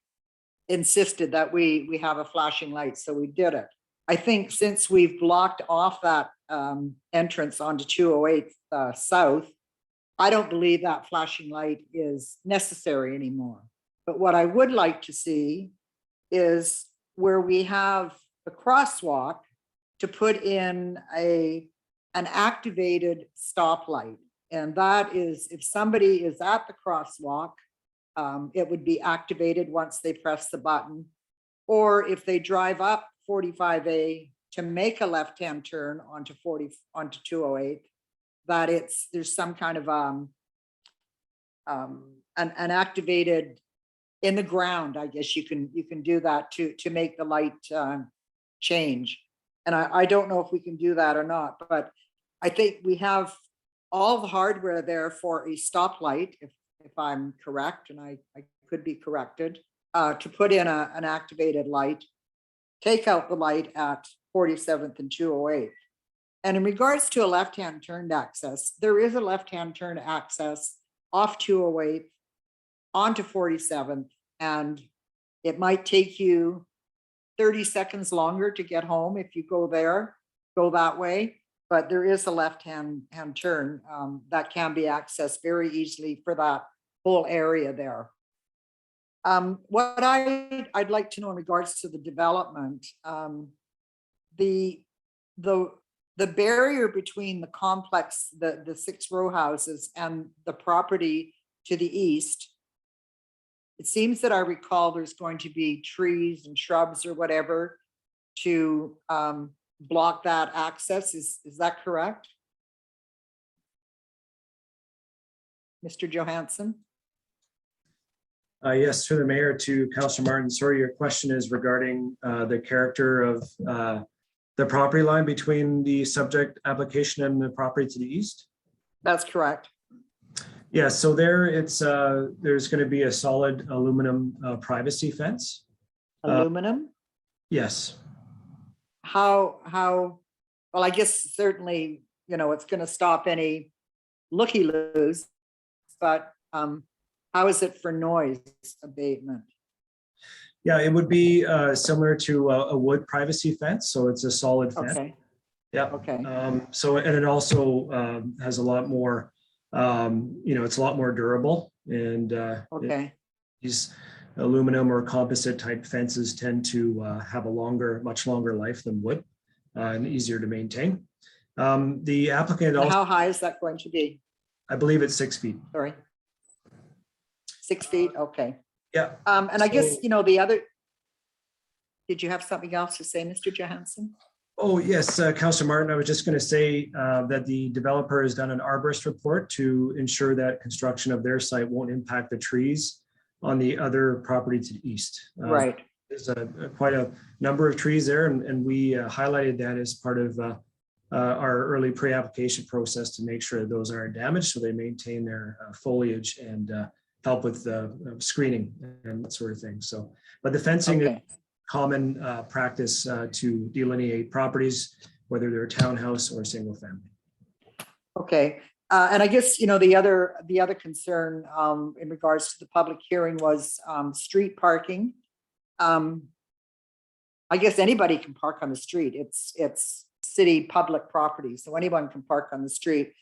insisted that we have a flashing light, so we did it. I think since we've blocked off that entrance onto 208 south, I don't believe that flashing light is necessary anymore. But what I would like to see is where we have the crosswalk to put in an activated stoplight. And that is, if somebody is at the crosswalk, it would be activated once they press the button. Or if they drive up 45A to make a left-hand turn onto 208, that there's some kind of an activated in the ground, I guess you can do that to make the light change. And I don't know if we can do that or not, but I think we have all the hardware there for a stoplight, if I'm correct, and I could be corrected, to put in an activated light, take out the light at 47th and 208. And in regards to a left-hand turn access, there is a left-hand turn access off 208 onto 47th, and it might take you 30 seconds longer to get home if you go that way. But there is a left-hand turn that can be accessed very easily for that whole area there. What I'd like to know in regards to the development, the barrier between the complex, the 6 row houses and the property to the east, it seems that I recall there's going to be trees and shrubs or whatever to block that access. Is that correct? Mr. Johansson? Yes, through the mayor to Councillor Martin. Sorry, your question is regarding the character of the property line between the subject application and the property to the east? That's correct. Yeah, so there it's there's going to be a solid aluminum privacy fence. Aluminum? Yes. How, well, I guess certainly, it's going to stop any looky-loos, but how is it for noise abatement? Yeah, it would be similar to a wood privacy fence, so it's a solid fence. Okay, Yeah. okay, So, and it also has a lot more, it's a lot more durable, and okay, these aluminum or composite type fences tend to have a much longer life than wood, and easier to maintain. The applicant and also, how high is that going to be? I believe it's 6 feet. Sorry. 6 feet, okay. Yeah. And I guess, So- the other, did you have something else to say, Mr. Johansson? Oh, yes, Councillor Martin, I was just going to say that the developer has done an arborist report to ensure that construction of their site won't impact the trees on the other property to the east. Right, There's quite a number of trees there, and we highlighted that as part of our early pre-application process to make sure that those aren't damaged, so they maintain their foliage and help with screening and that sort of thing. So, but the fencing is okay, common practice to delineate properties, whether they're a townhouse or a single family. okay. And I guess, the other concern in regards to the public hearing was street parking. I guess anybody can park on the street. It's city public property, so anyone can park on the street.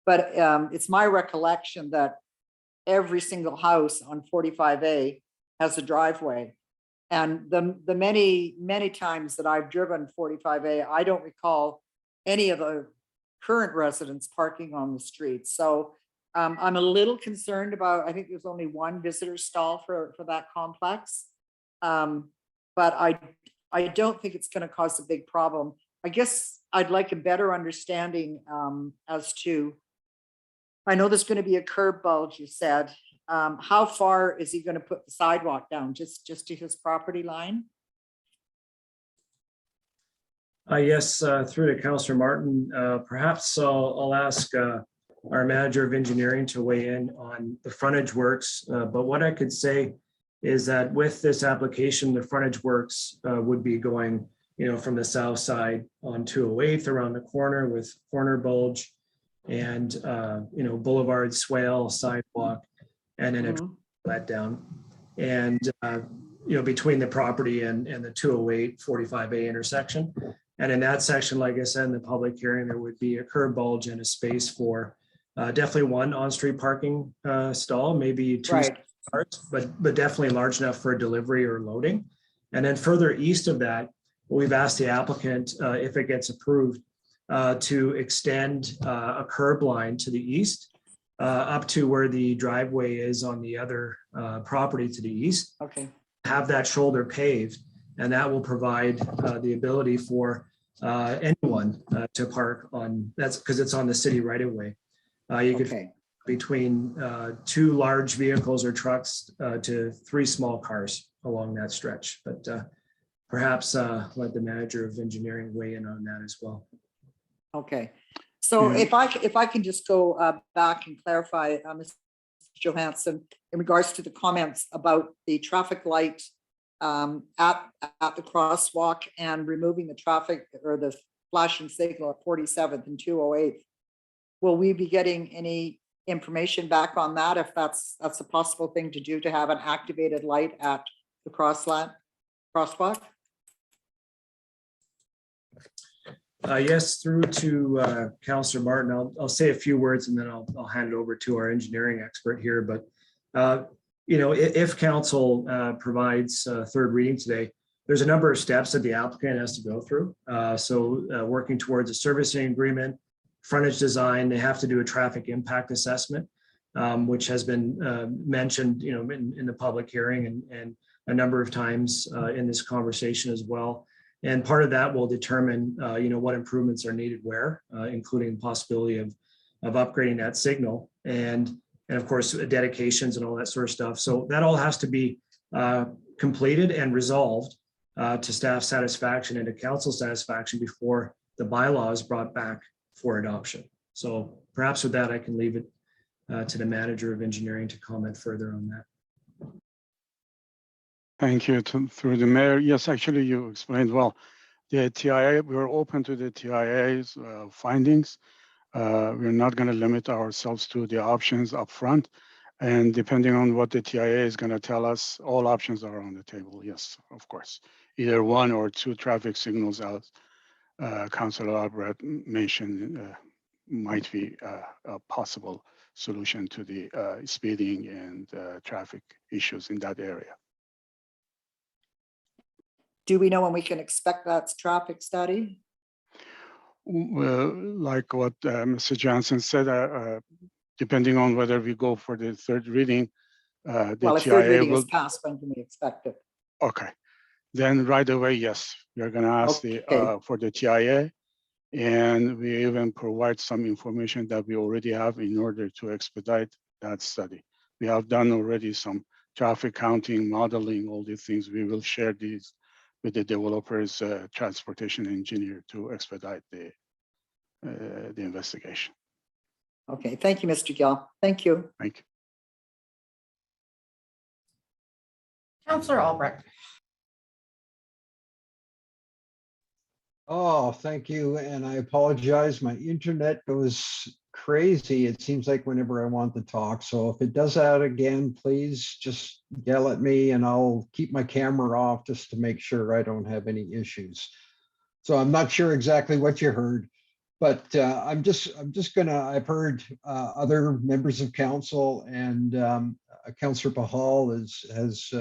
But it's my recollection that every single house on 45A has a driveway. And the many, many times that I've driven 45A, I don't recall any of the current residents parking on the street. So I'm a little concerned about, I think there's only one visitor stall for that complex. But I don't think it's going to cause a big problem. I guess I'd like a better understanding as to, I know there's going to be a curb bulge, you said. How far is he going to put the sidewalk down? Just to his property line? Yes, through to Councillor Martin, perhaps I'll ask our manager of engineering to weigh in on the frontage works. But what I could say is that with this application, the frontage works would be going, from the south side on 208th around the corner with corner bulge and, boulevard swale sidewalk, and then a let down. And, between the property and the 208 45A intersection. And in that section, like I said, in the public hearing, there would be a curb bulge and a space for definitely one on-street parking stall, maybe two Right. cars, but definitely large enough for delivery or loading. And then further east of that, we've asked the applicant, if it gets approved, to extend a curb line to the east up to where the driveway is on the other property to the east. Okay, Have that shoulder paved, and that will provide the ability for anyone to park on, that's because it's on the city right of way. You could okay, between two large vehicles or trucks to three small cars along that stretch. But perhaps let the manager of engineering weigh in on that as well. okay. So if I can just go back and clarify, Mr. Johansson, in regards to the comments about the traffic light at the crosswalk and removing the traffic or the flashing signal at 47th and 208th. Will we be getting any information back on that, if that's a possible thing to do, to have an activated light at the crosswalk? Yes, through to Councillor Martin. I'll say a few words and then I'll hand it over to our engineering expert here. But if council provides a third reading today, there's a number of steps that the applicant has to go through. So working towards a servicing agreement, frontage design, they have to do a traffic impact assessment, which has been mentioned, in the public hearing and a number of times in this conversation as well. And part of that will determine, what improvements are needed where, including possibility of upgrading that signal and of course, dedications and all that sort of stuff. So that all has to be completed and resolved to staff satisfaction and to council satisfaction before the bylaw is brought back for adoption. So perhaps with that, I can leave it to the manager of engineering to comment further on that. Thank you. Through the mayor. Yes, actually, you explained well. The TIA, we're open to the TIA's findings. We're not going to limit ourselves to the options up front. And depending on what the TIA is going to tell us, all options are on the table. Yes, of course. Either one or two traffic signals, as Councilor Albrecht mentioned, might be a possible solution to the speeding and traffic issues in that area. Do we know when we can expect that traffic study? Well, like what Mr. Johnson said, depending on whether we go for the third reading, the Well, if third TIA reading will. is passed, when can we expect it? Okay, then right away, yes, we are going to ask for the TIA, and we even provide some information that we already have in order to expedite that study. We have done already some traffic counting, modeling, all these things. We will share these with the developer's transportation engineer to expedite the investigation. Okay, thank you, Mr. Gill. Thank you. Thank you. Councillor Albrecht. Oh, thank you. And I apologize. My internet goes crazy. It seems like whenever I want to talk. So if it does that again, please just yell at me and I'll keep my camera off just to make sure I don't have any issues. So I'm not sure exactly what you heard, but I'm just gonna, I've heard other members of council and Councillor Pahal has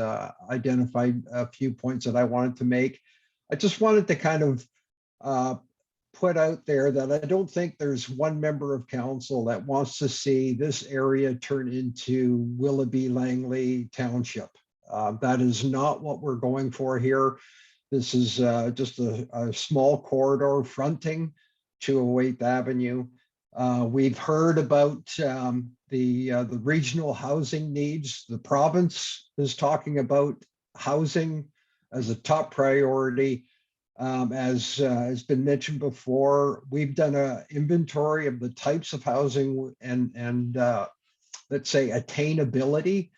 identified a few points that I wanted to make. I just wanted to kind of put out there that I don't think there's one member of council that wants to see this area turn into Willoughby Langley Township. That is not what we're going for here. This is just a small corridor fronting 208th Avenue. We've heard about the regional housing needs. The province is talking about housing as a top priority. As has been mentioned before, we've done an inventory of the types of housing and let's say attainability.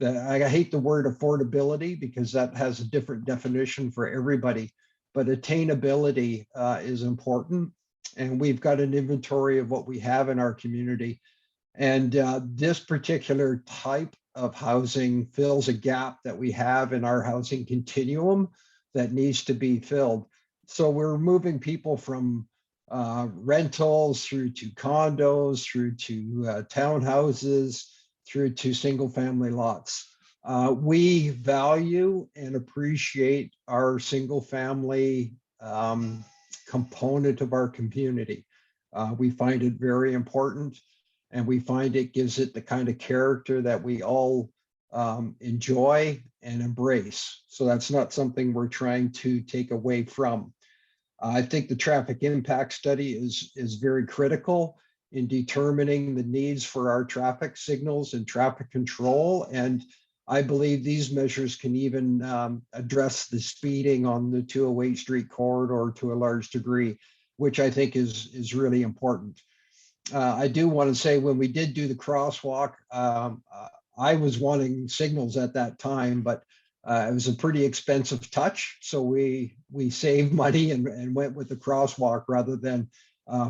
I hate the word affordability because that has a different definition for everybody, but attainability is important. And we've got an inventory of what we have in our community. And this particular type of housing fills a gap that we have in our housing continuum that needs to be filled. So we're moving people from rentals through to condos, through to townhouses, through to single family lots. We value and appreciate our single family component of our community. We find it very important and we find it gives it the kind of character that we all enjoy and embrace. So that's not something we're trying to take away from. I think the traffic impact study is very critical in determining the needs for our traffic signals and traffic control. And I believe these measures can even address the speeding on the 208 Street corridor to a large degree, which I think is really important. I do want to say when we did do the crosswalk, I was wanting signals at that time, but it was a pretty expensive touch. So we saved money and went with the crosswalk rather than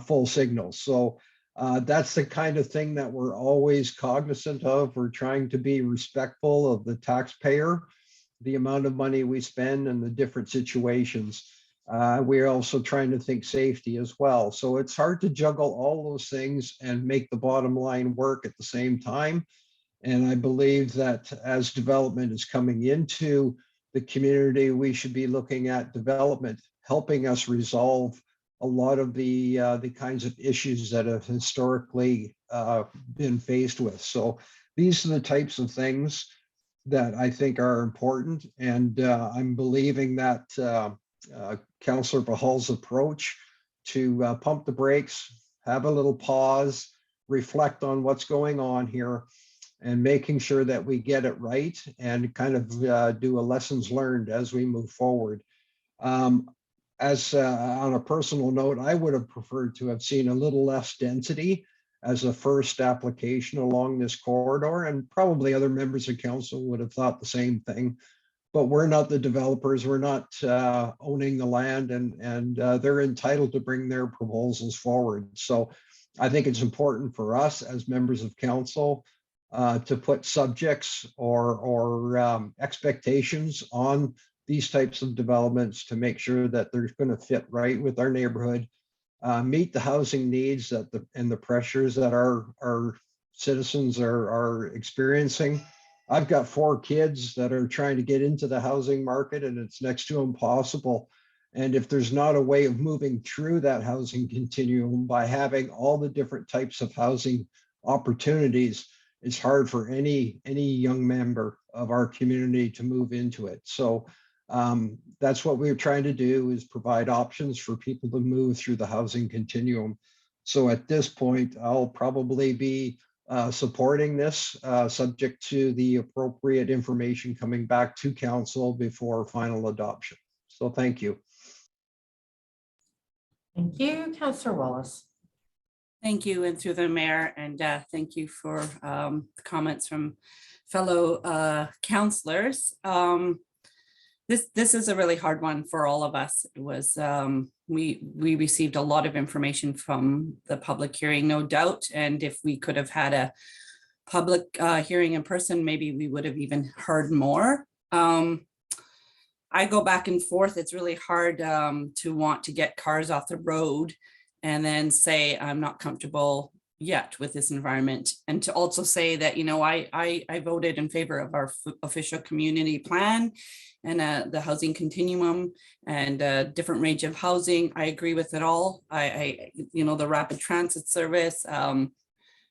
full signals. So that's the kind of thing that we're always cognizant of. We're trying to be respectful of the taxpayer, the amount of money we spend and the different situations. We're also trying to think safety as well. So it's hard to juggle all those things and make the bottom line work at the same time. And I believe that as development is coming into the community, we should be looking at development, helping us resolve a lot of the kinds of issues that have historically been faced with. So these are the types of things that I think are important. And I'm believing that Councillor Bahal's approach to pump the brakes, have a little pause, reflect on what's going on here, and making sure that we get it right and kind of do a lessons learned as we move forward. As on a personal note, I would have preferred to have seen a little less density as a first application along this corridor, and probably other members of council would have thought the same thing. But we're not the developers, we're not owning the land, and they're entitled to bring their proposals forward. So I think it's important for us as members of council to put subjects or expectations on these types of developments to make sure that they're going to fit right with our neighborhood, meet the housing needs and the pressures that our citizens are experiencing. I've got 4 kids that are trying to get into the housing market, and it's next to impossible. And if there's not a way of moving through that housing continuum by having all the different types of housing opportunities, it's hard for any young member of our community to move into it. So that's what we're trying to do, is provide options for people to move through the housing continuum. So at this point, I'll probably be supporting this, subject to the appropriate information coming back to council before final adoption. So thank you. Thank you, Councillor Wallace. Thank you, and through the mayor, and thank you for the comments from fellow councillors. This is a really hard one for all of us. It was we received a lot of information from the public hearing, no doubt, and if we could have had a public hearing in person, maybe we would have even heard more. I go back and forth. It's really hard to want to get cars off the road and then say I'm not comfortable yet with this environment, and to also say that, you know, I voted in favor of our official community plan and the housing continuum and a different range of housing. I agree with it all. I you know, the rapid transit service,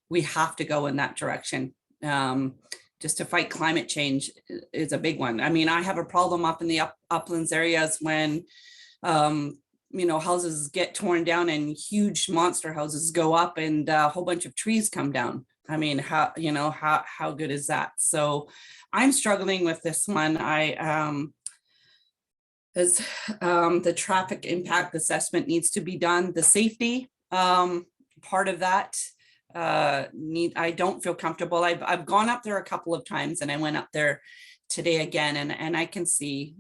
we have to go in that direction. Just to fight climate change is a big one. I mean, I have a problem up in the uplands areas when you know, houses get torn down and huge monster houses go up and a whole bunch of trees come down. I mean, how good is that? So I'm struggling with this one. The traffic impact assessment needs to be done. The safety part of that I don't feel comfortable. I've gone up there a couple of times, and I went up there today again, and I can see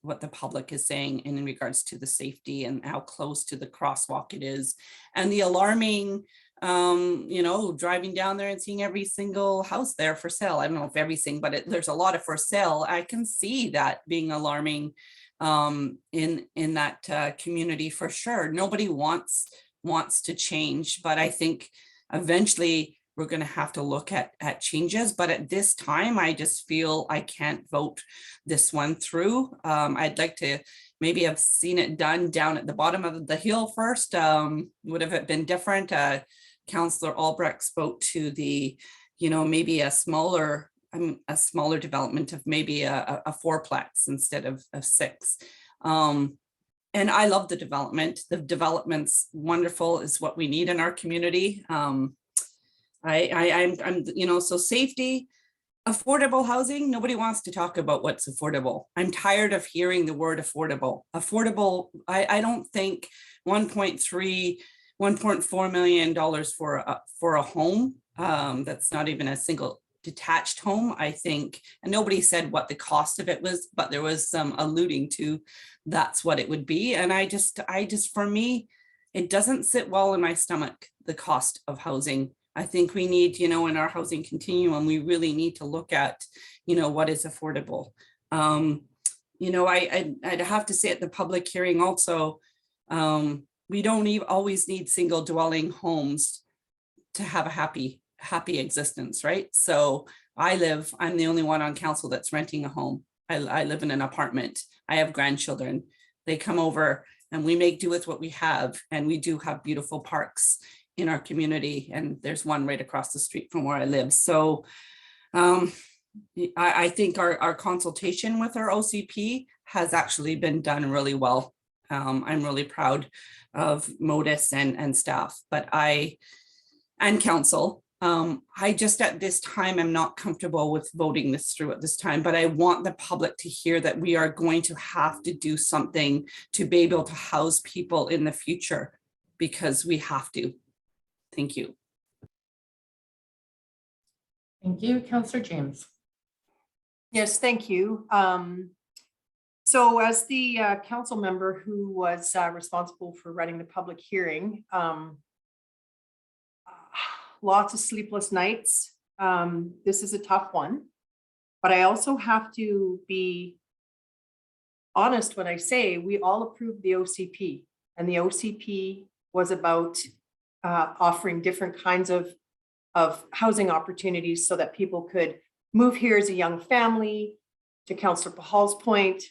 what the public is saying in regards to the safety and how close to the crosswalk it is, and the alarming, you know, driving down there and seeing every single house there for sale. I don't know if everything, but there's a lot of for sale. I can see that being alarming in that community for sure. Nobody wants to change, but I think eventually we're going to have to look at changes. But at this time, I just feel I can't vote this one through. I'd like to maybe have seen it done down at the bottom of the hill first. Would have it been different? Councillor Albrecht spoke to the, you know, maybe a smaller development of maybe a 4-plex instead of 6. And I love the development. The development's wonderful, is what we need in our community. I'm, you know, so safety, affordable housing, nobody wants to talk about what's affordable. I'm tired of hearing the word affordable. Affordable, I don't think $1.4 million for a home, that's not even a single detached home, I think, and nobody said what the cost of it was, but there was some alluding to that's what it would be. And I just, for me, it doesn't sit well in my stomach, the cost of housing. I think we need, you know, in our housing continuum, we really need to look at, you know, what is affordable. You know, I'd have to say at the public hearing also, we don't always need single dwelling homes to have a happy existence, right? So I'm the only one on council that's renting a home. I live in an apartment. I have grandchildren. They come over and we make do with what we have. And we do have beautiful parks in our community. And there's one right across the street from where I live. So I think our consultation with our OCP has actually been done really well. I'm really proud of Modus and staff, and council. I just at this time am not comfortable with voting this through at this time, but I want the public to hear that we are going to have to do something to be able to house people in the future, because we have to. Thank you. Thank you, Councillor James. Yes, thank you. So as the council member who was responsible for running the public hearing, lots of sleepless nights. This is a tough one, but I also have to be honest when I say we all approved the OCP, and the OCP was about offering different kinds of housing opportunities so that people could move here as a young family, to Councillor Pahal's point,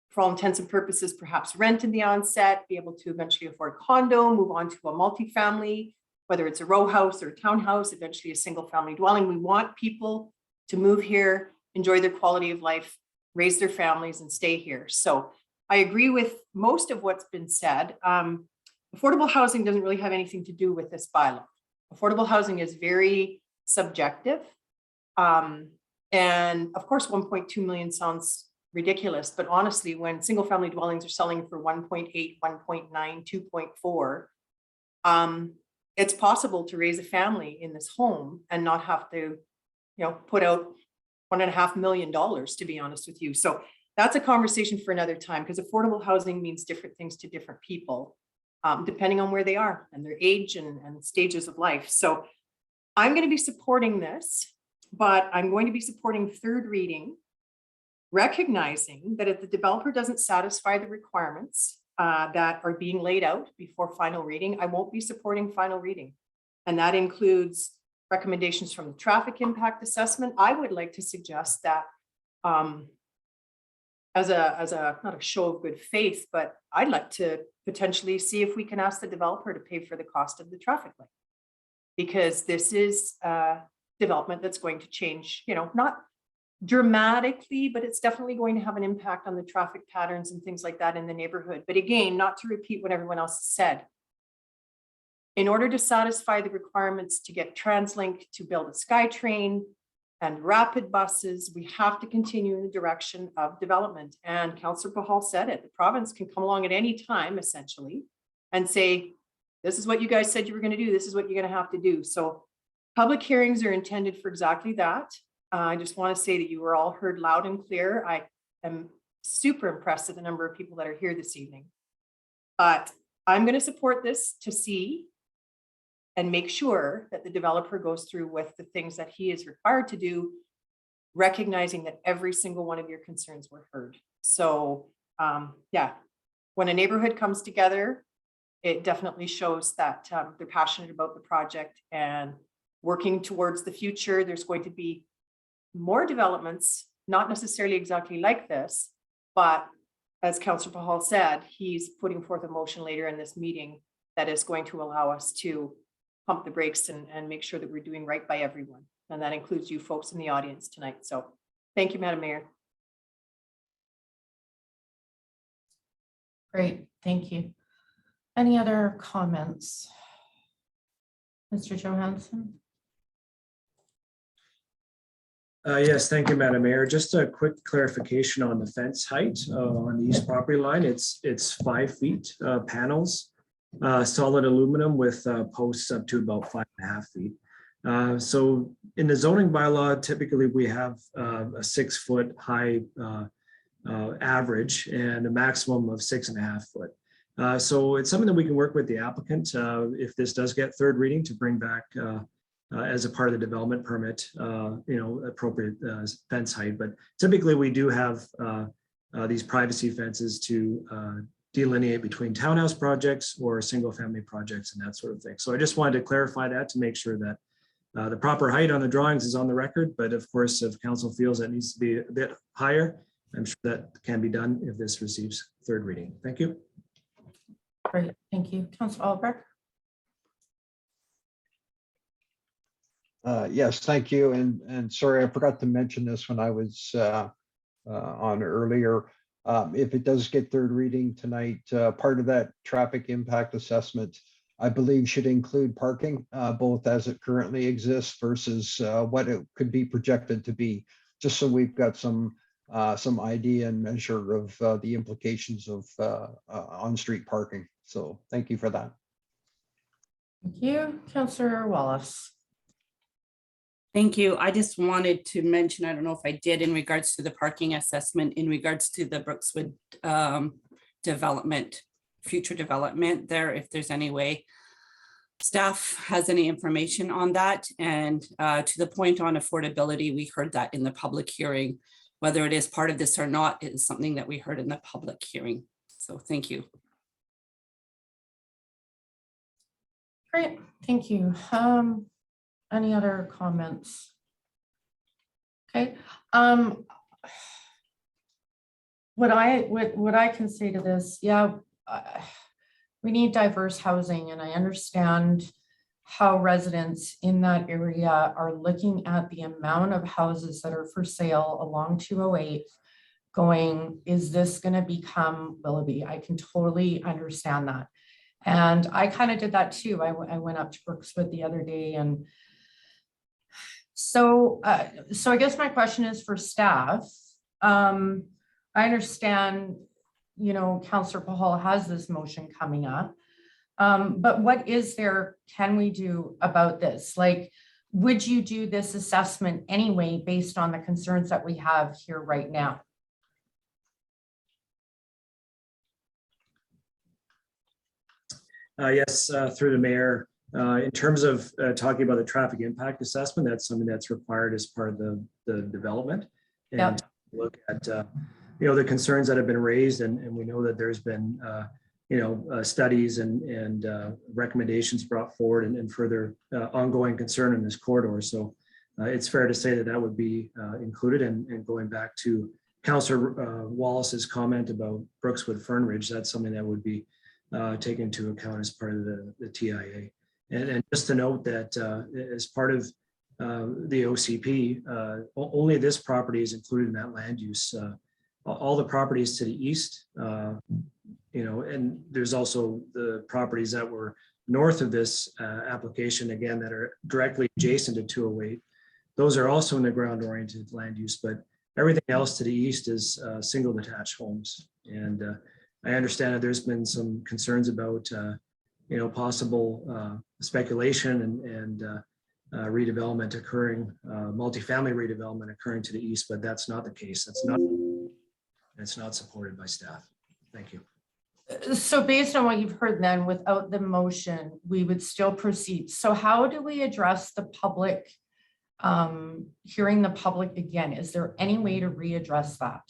for all intents and purposes, perhaps rent in the onset, be able to eventually afford condo, move on to a multifamily, whether it's a row house or a townhouse, eventually a single family dwelling. We want people to move here, enjoy their quality of life, raise their families and stay here. So I agree with most of what's been said. Affordable housing doesn't really have anything to do with this bylaw. Affordable housing is very subjective. And of course, 1.2 million sounds ridiculous, but honestly, when single family dwellings are selling for 1.8, 1.9, 2.4, it's possible to raise a family in this home and not have to, put out $1.5 million, to be honest with you. So that's a conversation for another time, because affordable housing means different things to different people, depending on where they are and their age and stages of life. So I'm going to be supporting this, but I'm going to be supporting third reading, recognizing that if the developer doesn't satisfy the requirements that are being laid out before final reading, I won't be supporting final reading. And that includes recommendations from the traffic impact assessment. I would like to suggest that as a not a show of good faith, but I'd like to potentially see if we can ask the developer to pay for the cost of the traffic light, because this is a development that's going to change, not dramatically, but it's definitely going to have an impact on the traffic patterns and things like that in the neighborhood. But again, not to repeat what everyone else said, in order to satisfy the requirements to get TransLink, to build a SkyTrain and rapid buses, we have to continue in the direction of development. And Councillor Pahal said it, the province can come along at any time, essentially, and say, this is what you guys said you were going to do. This is what you're going to have to do. So public hearings are intended for exactly that. I just want to say that you were all heard loud and clear. I am super impressed at the number of people that are here this evening. But I'm going to support this to see and make sure that the developer goes through with the things that he is required to do, recognizing that every single one of your concerns were heard. So yeah, when a neighborhood comes together, it definitely shows that they're passionate about the project and working towards the future. There's going to be more developments, not necessarily exactly like this, but as Councillor Pahal said, he's putting forth a motion later in this meeting that is going to allow us to pump the brakes and make sure that we're doing right by everyone. And that includes you folks in the audience tonight. So thank you, Madam Mayor. Great, thank you. Any other comments? Mr. Johansson? Yes, thank you, Madam Mayor. Just a quick clarification on the fence height on the east property line. It's 5 feet panels, solid aluminum with posts up to about 5.5 feet. So in the zoning bylaw, typically we have a 6 foot high average and a maximum of 6.5 foot. So it's something that we can work with the applicant if this does get third reading to bring back as a part of the development permit, appropriate fence height. But typically we do have these privacy fences to delineate between townhouse projects or single family projects and that sort of thing. So I just wanted to clarify that to make sure that the proper height on the drawings is on the record. But of course, if council feels that needs to be a bit higher, I'm sure that can be done if this receives third reading. Thank you. Great, thank you. Councillor Albrecht? Yes, thank you. And sorry, I forgot to mention this when I was on earlier. If it does get third reading tonight, part of that traffic impact assessment, I believe, should include parking, both as it currently exists versus what it could be projected to be, just so we've got some idea and measure of the implications of on-street parking. So thank you for that. Thank you, Councillor Wallace. Thank you. I just wanted to mention, I don't know if I did, in regards to the parking assessment, in regards to the Brookswood development, future development there, if there's any way staff has any information on that. And to the point on affordability, we heard that in the public hearing. Whether it is part of this or not, it is something that we heard in the public hearing. So thank you. Great, thank you. Any other comments? Okay. What I can say to this, yeah, we need diverse housing, and I understand how residents in that area are looking at the amount of houses that are for sale along 208 going, is this going to become Willoughby? I can totally understand that. And I kind of did that too. I went up to Brookswood the other day, and so I guess my question is for staff. I understand, you know, Councillor Pahal has this motion coming up, but what can we do about this? Like, would you do this assessment anyway, based on the concerns that we have here right now? Yes, through the mayor. In terms of talking about the traffic impact assessment, that's something that's required as part of the development. And Yep. Look at you know, the concerns that have been raised, and we know that there's been you know, studies and recommendations brought forward, and further ongoing concern in this corridor. So it's fair to say that that would be included. And going back to Councillor Wallace's comment about Brookswood Fern Ridge, that's something that would be taken into account as part of the TIA. And just to note that as part of the OCP, only this property is included in that land use. All the properties to the east, you know, and there's also the properties that were north of this application, again, that are directly adjacent to 208. Those are also in the ground-oriented land use, but everything else to the east is single detached homes. And I understand that there's been some concerns about you know, possible speculation and redevelopment occurring, multifamily redevelopment occurring to the east, but that's not the case. It's not supported by staff. Thank you. So based on what you've heard, then without the motion, we would still proceed. So how do we address the public, hearing the public again? Is there any way to readdress that,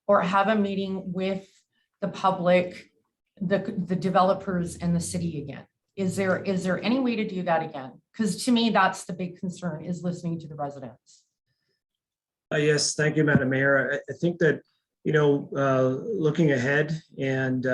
or have a meeting with the public, the developers and the city again? Is there any way to do that again? Because to me, that's the big concern, is listening to the residents. Yes, thank you, Madam Mayor. I think that, you know, looking ahead and,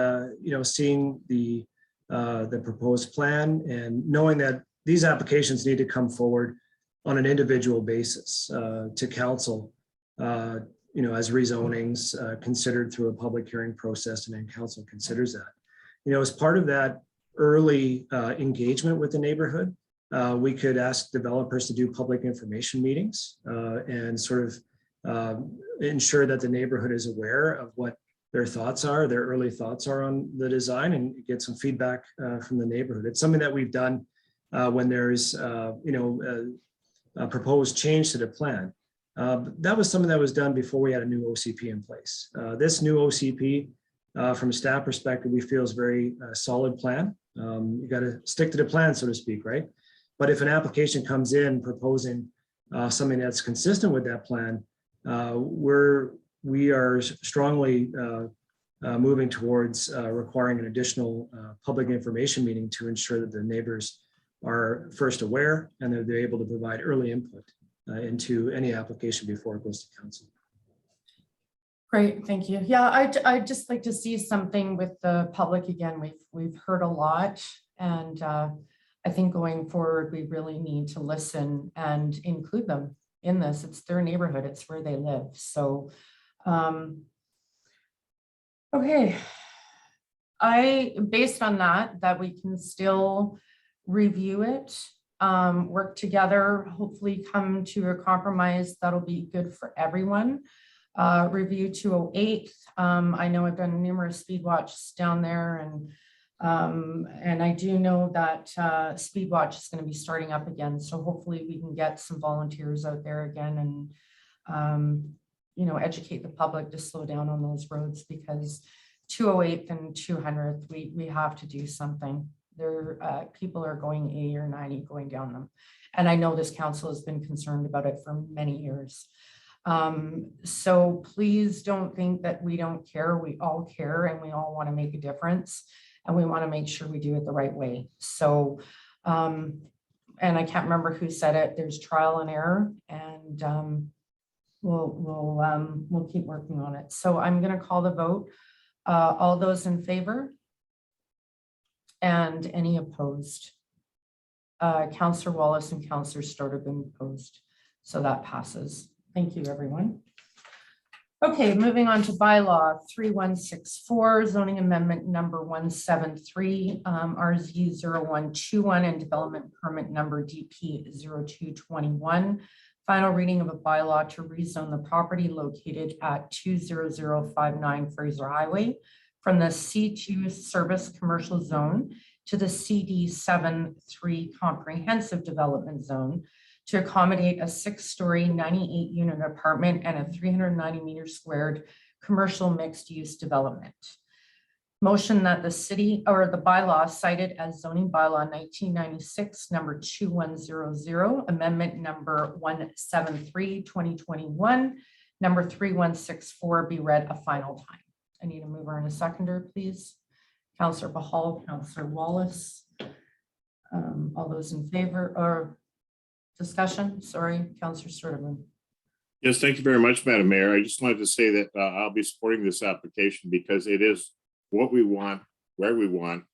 you know, seeing the proposed plan and knowing that these applications need to come forward on an individual basis to council, you know, as rezonings considered through a public hearing process, and then council considers that. You know, as part of that early engagement with the neighborhood, we could ask developers to do public information meetings and sort of ensure that the neighborhood is aware of what their thoughts are, their early thoughts are on the design, and get some feedback from the neighborhood. It's something that we've done when there's, you know, a proposed change to the plan. That was something that was done before we had a new OCP in place. This new OCP, from a staff perspective, we feel is very solid plan. You got to stick to the plan, so to speak, right? But if an application comes in proposing something that's consistent with that plan, we are strongly moving towards requiring an additional public information meeting to ensure that the neighbors are first aware and that they're able to provide early input into any application before it goes to council. Great, thank you. Yeah, I'd just like to see something with the public again. We've heard a lot, and I think going forward, we really need to listen and include them in this. It's their neighborhood, it's where they live. So, okay. Based on that we can still review it, work together, hopefully come to a compromise that'll be good for everyone. Review 208. I know I've done numerous speed watches down there, and I do know that speed watch is going to be starting up again. So hopefully we can get some volunteers out there again and you know, educate the public to slow down on those roads, because 208th and 200th, we have to do something. There, people are going 80 or 90 going down them. And I know this council has been concerned about it for many years. So please don't think that we don't care. We all care, and we all want to make a difference, and we want to make sure we do it the right way. So, and I can't remember who said it, there's trial and error, and we'll keep working on it. So I'm going to call the vote. All those in favor? And any opposed? Councillor Wallace and Councillor Stewart have been opposed. So that passes. Thank you, everyone. Okay, moving on to bylaw 3164, zoning amendment number 173, RZ 0121, and development permit number DP 0221. Final reading of a bylaw to rezone the property located at 20059 Fraser Highway from the C2 service commercial zone to the CD73 comprehensive development zone to accommodate a 6-story 98-unit apartment and a 390 meter squared commercial mixed-use development. Motion that the city or the bylaw cited as zoning bylaw 1996 number 2100, amendment number 173 2021 number 3164 be read a final time. I need a mover and a seconder, please. Councillor Bahal, Councillor Wallace. All those in favor or discussion? Sorry, Councillor Sturdivant. Yes, thank you very much, Madam Mayor. I just wanted to say that I'll be supporting this application because it is what we want, where we want,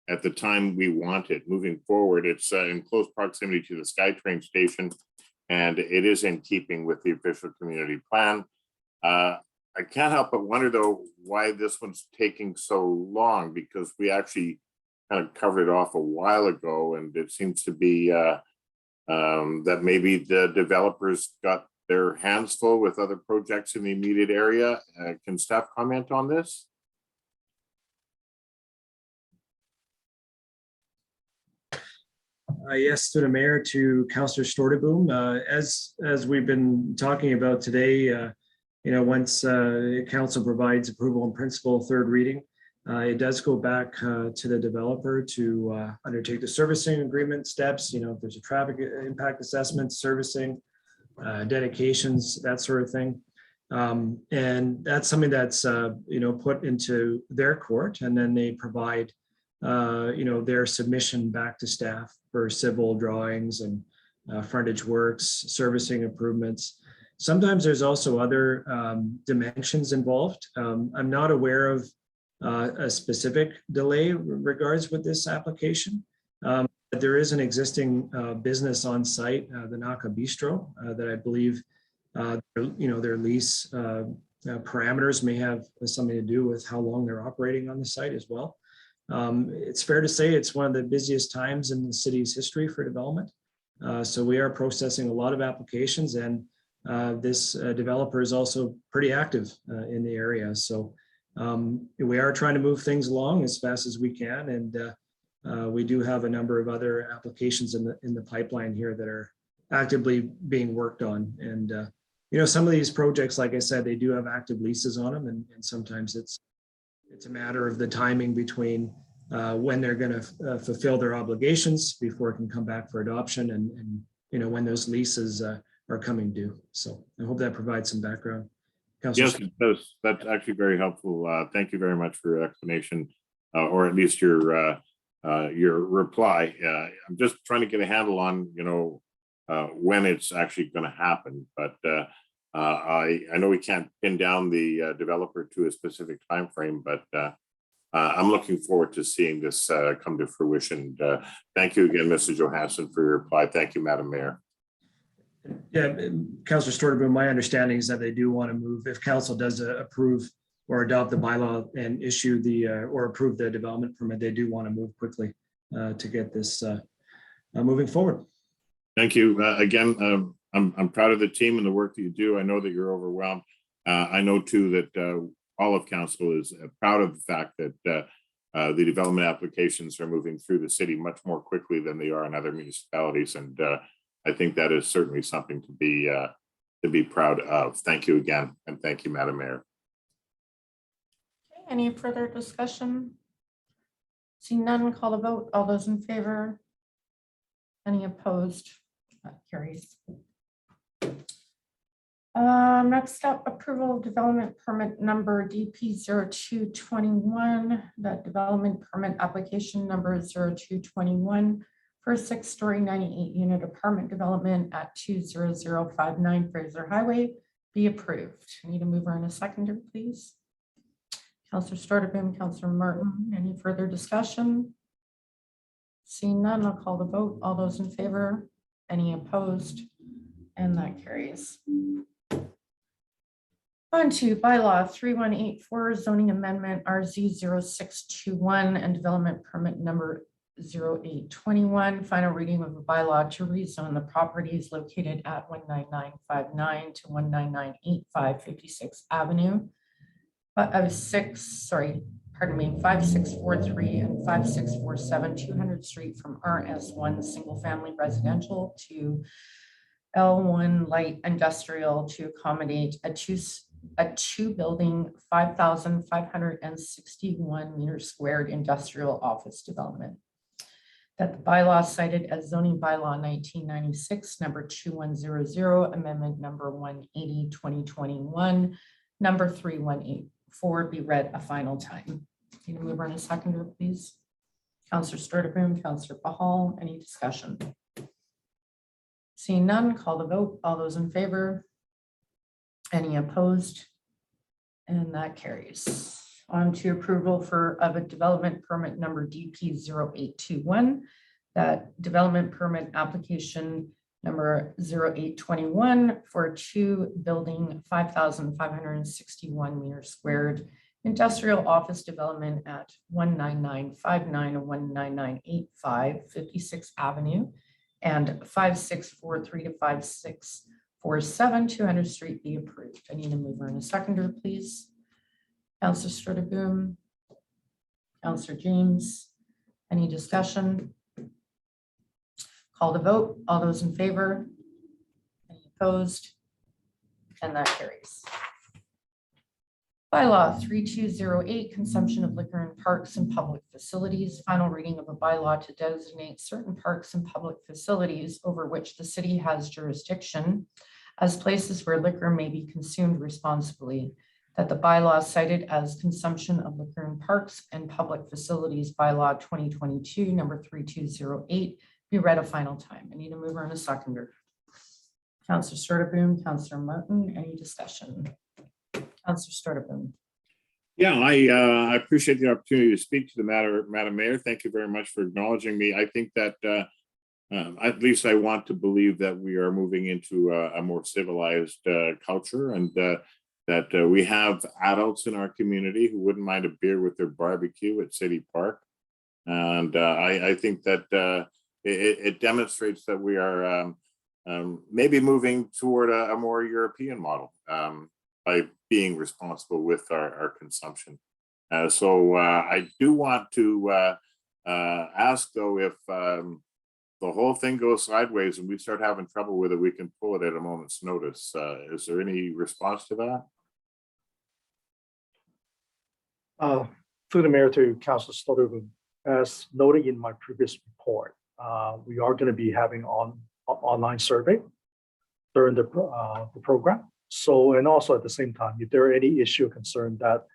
at the time we want it. Moving forward, it's in close proximity to the SkyTrain station, and it is in keeping with the official community plan. I can't help but wonder, though, why this one's taking so long, because we actually kind of covered it off a while ago, and it seems to be that maybe the developers got their hands full with other projects in the immediate area. Can staff comment on this? Yes, to the mayor, to Councillor Stordeboom. As we've been talking about today, once council provides approval in principle, third reading, it does go back to the developer to undertake the servicing agreement steps. If there's a traffic impact assessment, servicing, dedications, that sort of thing. And that's something that's, put into their court, and then they provide, their submission back to staff for civil drawings and frontage works, servicing improvements. Sometimes there's also other dimensions involved. I'm not aware of a specific delay regards with this application. But there is an existing business on site, the Naka Bistro, that I believe, their lease parameters may have something to do with how long they're operating on the site as well. It's fair to say it's one of the busiest times in the city's history for development. So we are processing a lot of applications, and this developer is also pretty active in the area. So we are trying to move things along as fast as we can, and we do have a number of other applications in the pipeline here that are actively being worked on. And some of these projects, like I said, they do have active leases on them, and sometimes it's a matter of the timing between when they're going to fulfill their obligations before it can come back for adoption, and when those leases are coming due. So I hope that provides some background. Councilor. Yes, it does. That's actually very helpful. Thank you very much for your explanation, or at least your reply. I'm just trying to get a handle on, when it's actually going to happen. But I know we can't pin down the developer to a specific time frame, but I'm looking forward to seeing this come to fruition. Thank you again, Mr. Johansson, for your reply. Thank you, Madam Mayor. Yeah, Councillor Storteboom, my understanding is that they do want to move, if council does approve or adopt the bylaw and issue the, or approve the development permit, they do want to move quickly to get this moving forward. Thank you. Again, I'm proud of the team and the work that you do. I know that you're overwhelmed. I know too that all of council is proud of the fact that the development applications are moving through the city much more quickly than they are in other municipalities. And I think that is certainly something to be proud of. Thank you again. And thank you, Madam Mayor. Okay, any further discussion? Seeing none, call the vote. All those in favor? Any opposed? That carries. Next up, approval of development permit number DP 0221, that development permit application number 0221 for a 6-story 98-unit apartment development at 20059 Fraser Highway be approved. Need a mover and a seconder, please. Councillor Storteboom, Councillor Martin, any further discussion? Seeing none, I'll call the vote. All those in favor? Any opposed? And that carries. On to bylaw 3184, zoning amendment RZ 0621 and development permit number 0821. Final reading of the bylaw to rezone the properties located at 19959 to 19985 56 Avenue. 5643 and 5647 200 Street from RS1 single family residential to L1 light industrial to accommodate a two building 5,561 meters squared industrial office development. That the bylaw cited as zoning bylaw 1996 number 2100 amendment number 180 2021 number 3184 be read a final time. Need a mover and a seconder, please. Councillor Storteboom, Councillor Bahal, any discussion? Seeing none, call the vote. All those in favor? Any opposed? And that carries. On to approval of a development permit number DP 0821. That development permit application number 0821 for a two building 5,561 meters squared industrial office development at 19959 and 19985 56 Avenue and 5643 to 5647 200 Street be approved. I need a mover and a seconder, please. Councillor Storteboom, Councillor James, any discussion? Call the vote. All those in favor? Any opposed? And that carries. Bylaw 3208, consumption of liquor in parks and public facilities. Final reading of a bylaw to designate certain parks and public facilities over which the city has jurisdiction as places where liquor may be consumed responsibly. That the bylaw cited as consumption of liquor in parks and public facilities bylaw 2022 number 3208 be read a final time. I need a mover and a seconder. Councillor Storteboom, Councillor Martin, any discussion? Councillor Storteboom. Yeah, I appreciate the opportunity to speak to the matter, Madam Mayor. Thank you very much for acknowledging me. I think that at least I want to believe that we are moving into a more civilized culture, and that we have adults in our community who wouldn't mind a beer with their barbecue at City Park. And I think that it demonstrates that we are maybe moving toward a more European model by being responsible with our consumption. So I do want to ask, though, if the whole thing goes sideways and we start having trouble with it, we can pull it at a moment's notice. Is there any response to that? Through the mayor to Councillor Storteboom, as noted in my previous report, we are going to be having online survey during the program. So, and also at the same time, if there are any issue or concern that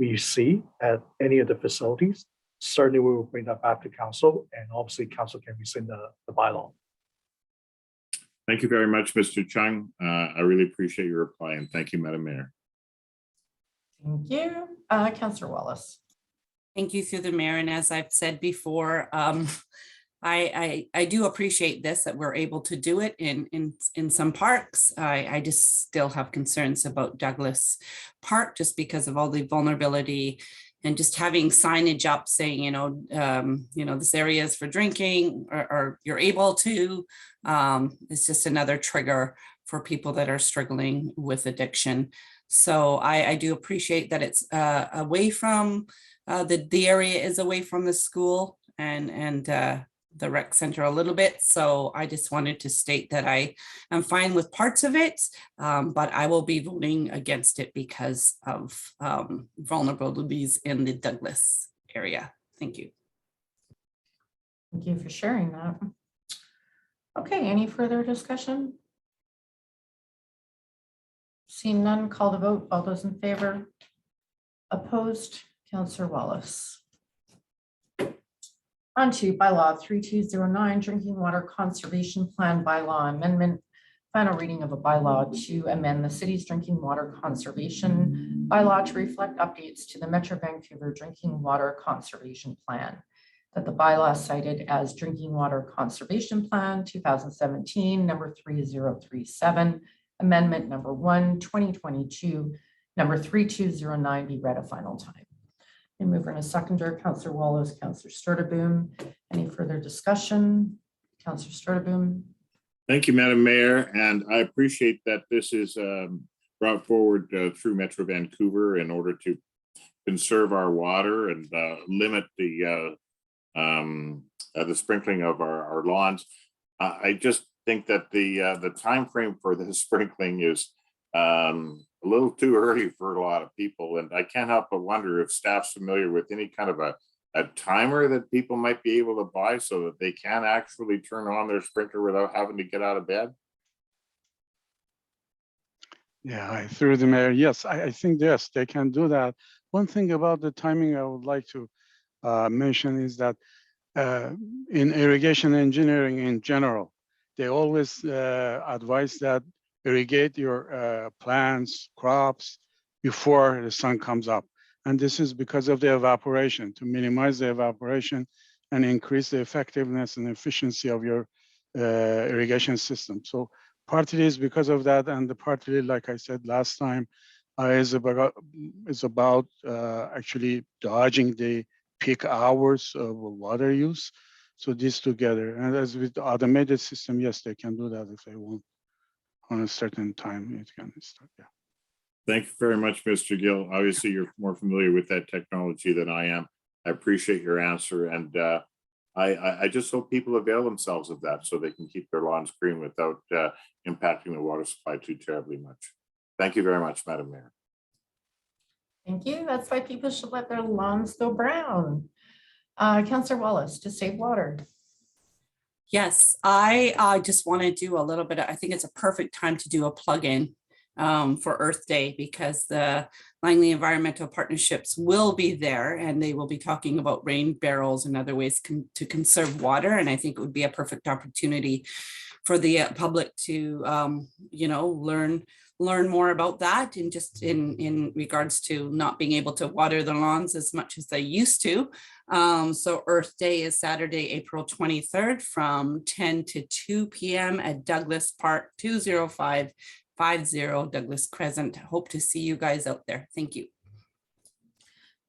we see at any of the facilities, certainly we will bring that back to council, and obviously council can rescind the bylaw. Thank you very much, Mr. Chung. I really appreciate your reply, and thank you, Madam Mayor. Thank you. Councillor Wallace. Thank you through the mayor. And as I've said before, I do appreciate this, that we're able to do it in some parks. I just still have concerns about Douglas Park just because of all the vulnerability and just having signage up saying, this area is for drinking or you're able to. It's just another trigger for people that are struggling with addiction. So I do appreciate that it's away from the area is away from the school and the rec center a little bit. So I just wanted to state that I am fine with parts of it, but I will be voting against it because of vulnerabilities in the Douglas area. Thank you. Thank you for sharing that. Okay, any further discussion? Seeing none, call the vote. All those in favor? Opposed? Councillor Wallace. On to bylaw 3209, drinking water conservation plan bylaw amendment. Final reading of a bylaw to amend the city's drinking water conservation bylaw to reflect updates to the Metro Vancouver drinking water conservation plan. That the bylaw cited as drinking water conservation plan 2017 number 3037, amendment number 1, 2022, number 3209 be read a final time. And mover and a seconder, Councillor Wallace, Councillor Sturtevant. Any further discussion? Councillor Sturtevant. Thank you, Madam Mayor, and I appreciate that this is brought forward through Metro Vancouver in order to conserve our water and limit the sprinkling of our lawns. I just think that the time frame for the sprinkling is a little too early for a lot of people, and I can't help but wonder if staff's familiar with any kind of a timer that people might be able to buy so that they can actually turn on their sprinkler without having to get out of bed. Yeah, through the mayor, yes, I think yes, they can do that. One thing about the timing I would like to mention is that in irrigation engineering in general, they always advise that irrigate your plants, crops before the sun comes up. And this is because of the evaporation, to minimize the evaporation and increase the effectiveness and efficiency of your irrigation system. So partly is because of that, and the partly, like I said last time, is about actually dodging the peak hours of water use. So these together, and as with the automated system, yes, they can do that if they want. On a certain time, it can start. Yeah. Thank you very much, Mr. Gill. Obviously, you're more familiar with that technology than I am. I appreciate your answer, and I just hope people avail themselves of that so they can keep their lawns green without impacting the water supply too terribly much. Thank you very much, Madam Mayor. Thank you. That's why people should let their lawns go brown. Councillor Wallace, to save water. Yes, I just want to do a little bit. I think it's a perfect time to do a plug-in for Earth Day because the Langley Environmental Partnerships will be there and they will be talking about rain barrels and other ways to conserve water. And I think it would be a perfect opportunity for the public to, learn more about that and just in regards to not being able to water the lawns as much as they used to. So Earth Day is Saturday, April 23rd from 10 to 2 p.m. at Douglas Park, 20550 Douglas Crescent. Hope to see you guys out there. Thank you.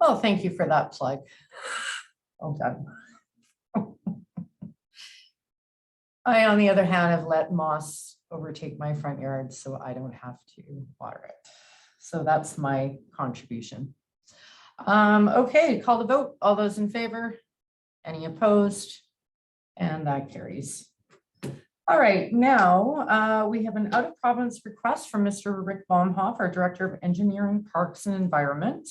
Well, thank you for that plug. Well done. I, on the other hand, have let moss overtake my front yard, so I don't have to water it. So that's my contribution. Okay, call the vote. All those in favor? Any opposed? And that carries. All right, now we have an out-of-province request from Mr. Rick Baumhoff, our Director of Engineering, Parks and Environment.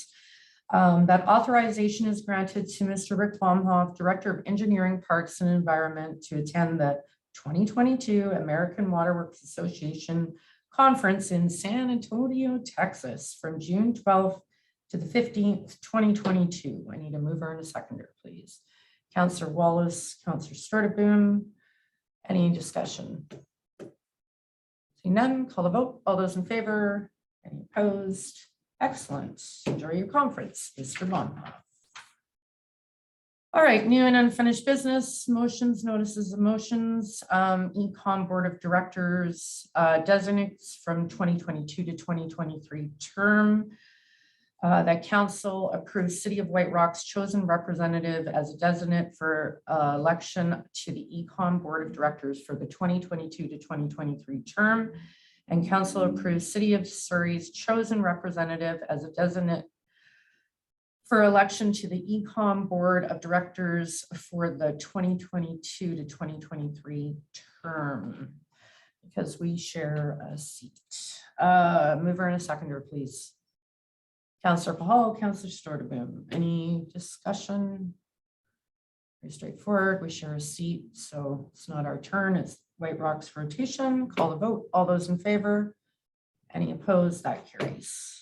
That authorization is granted to Mr. Rick Baumhoff, Director of Engineering, Parks and Environment, to attend the 2022 American Waterworks Association Conference in San Antonio, Texas, from June 12th to the 15th, 2022. I need a mover and a seconder, please. Councillor Wallace, Councillor Sturtevant. Any discussion? See none, call the vote. All those in favor? Any opposed? Excellent. Enjoy your conference, Mr. Baumhoff. All right, new and unfinished business, motions, notices of motions, Econ Board of Directors designates from 2022 to 2023 term. That council approves City of White Rock's chosen representative as a designate for election to the Econ Board of Directors for the 2022 to 2023 term. And council approves City of Surrey's chosen representative as a designate for election to the Econ Board of Directors for the 2022 to 2023 term, because we share a seat. Mover and a seconder, please. Councillor Pahal, Councillor Storteboom, any discussion? Very straightforward. We share a seat, so it's not our turn. It's White Rock's rotation. Call the vote. All those in favor? Any opposed? That carries.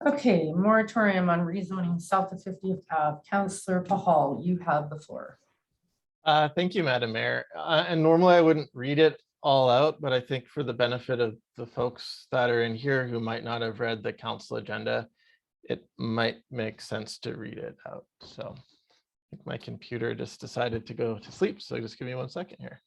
Okay, moratorium on rezoning south of 50th Ave. Councillor Pahal, you have the floor. Thank you, Madam Mayor. And normally I wouldn't read it all out, but I think for the benefit of the folks that are in here who might not have read the council agenda, it might make sense to read it out. So I think my computer just decided to go to sleep. So just give me 1 second here.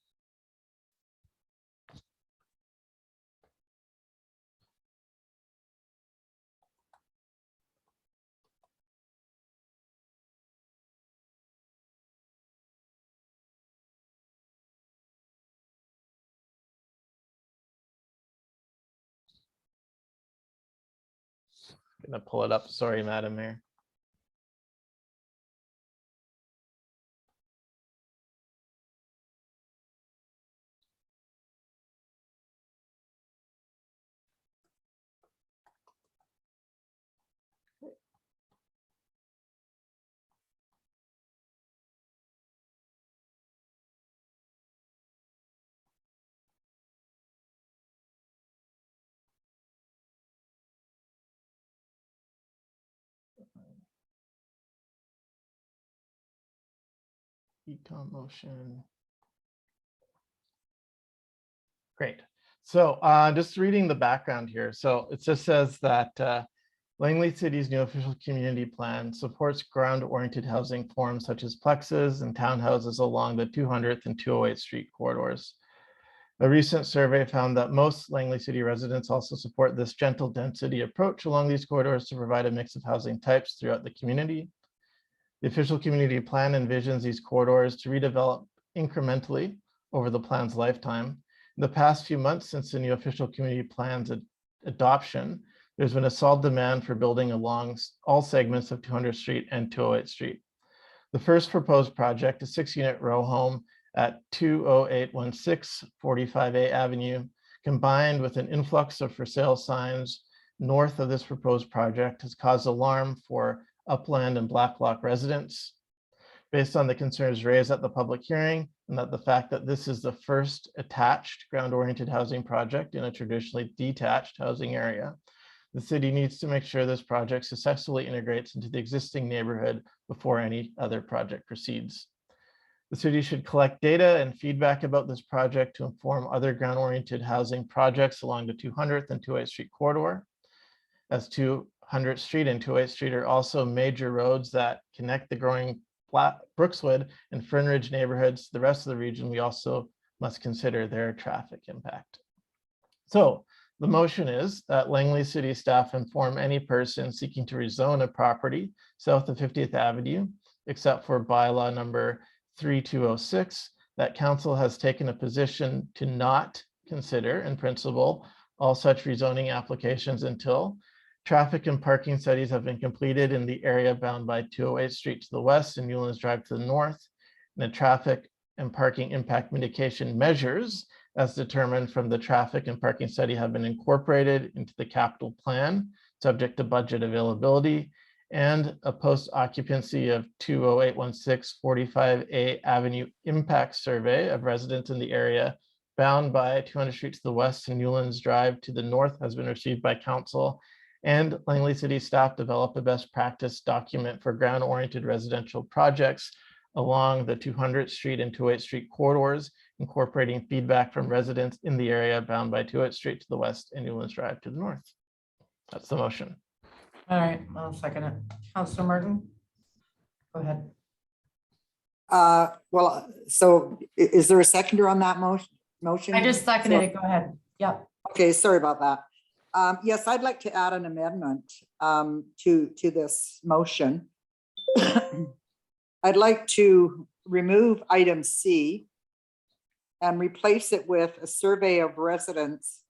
Gonna pull it up. Sorry, Madam Mayor. Econ motion. Great. So just reading the background here. So it just says that Langley City's new official community plan supports ground-oriented housing forms such as plexes and townhouses along the 200th and 208th Street corridors. A recent survey found that most Langley City residents also support this gentle density approach along these corridors to provide a mix of housing types throughout the community. The official community plan envisions these corridors to redevelop incrementally over the plan's lifetime. In the past few months since the new official community plan's adoption, there's been a solid demand for building along all segments of 200th Street and 208th Street. The first proposed project, a 6-unit row home at 20816 45A Avenue, combined with an influx of for sale signs north of this proposed project, has caused alarm for Upland and Blacklock residents. Based on the concerns raised at the public hearing and that the fact that this is the first attached ground-oriented housing project in a traditionally detached housing area, the city needs to make sure this project successfully integrates into the existing neighborhood before any other project proceeds. The city should collect data and feedback about this project to inform other ground-oriented housing projects along the 200th and 208th Street corridor. As 200th Street and 208th Street are also major roads that connect the growing Brookswood and Fernridge neighborhoods to the rest of the region, we also must consider their traffic impact. So the motion is that Langley City staff inform any person seeking to rezone a property south of 50th Avenue, except for bylaw number 3206, that council has taken a position to not consider in principle all such rezoning applications until traffic and parking studies have been completed in the area bound by 208th Street to the west and Newlands Drive to the north, and the traffic and parking impact mitigation measures as determined from the traffic and parking study have been incorporated into the capital plan, subject to budget availability, and a post-occupancy of 20816 45A Avenue impact survey of residents in the area bound by 200th Street to the west and Newlands Drive to the north has been received by council, and Langley City staff developed a best practice document for ground-oriented residential projects along the 200th Street and 208th Street corridors, incorporating feedback from residents in the area bound by 208th Street to the west and Newlands Drive to the north. That's the motion. All right, I'll second it. Councillor Martin. Go ahead. Well, so is there a seconder on that motion? I just seconded it. Go ahead. Yep. Okay, sorry about that. Yes, I'd like to add an amendment to this motion. I'd like to remove item C and replace it with a survey of residents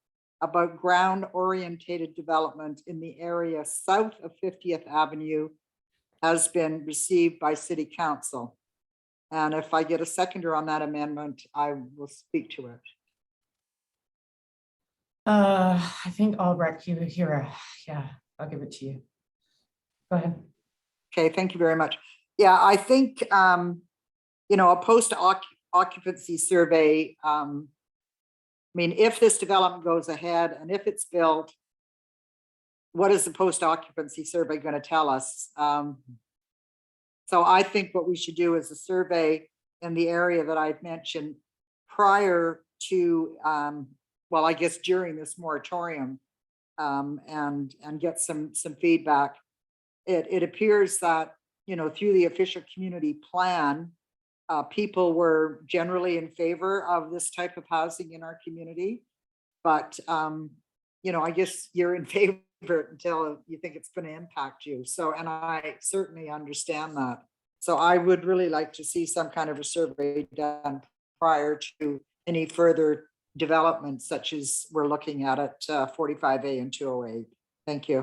about ground-orientated development in the area south of 50th Avenue has been received by City Council. And if I get a seconder on that amendment, I will speak to it. I think Albrecht, you here. Yeah, I'll give it to you. Go ahead. Okay, thank you very much. Yeah, I think, you know, a post-occupancy survey, I mean, if this development goes ahead and if it's built, what is the post-occupancy survey going to tell us? So I think what we should do is a survey in the area that I've mentioned prior to, well, I guess during this moratorium, and get some feedback. It appears that, you know, through the official community plan, people were generally in favor of this type of housing in our community. But, you know, I guess you're in favor until you think it's going to impact you. So, and I certainly understand that. So I would really like to see some kind of a survey done prior to any further developments such as we're looking at 45A and 208. Thank you.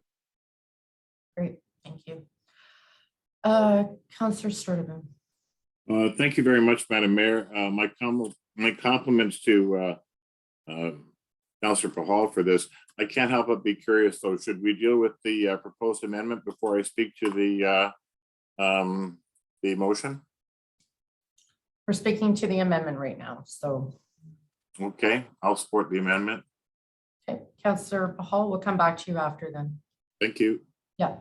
Great, thank you. Councillor Sturtevant. Thank you very much, Madam Mayor. My compliments to Councillor Pahal for this. I can't help but be curious though, should we deal with the proposed amendment before I speak to the motion? We're speaking to the amendment right now, so. Okay, I'll support the amendment. Okay, Councillor Pahal, we'll come back to you after then. Thank you. Yeah.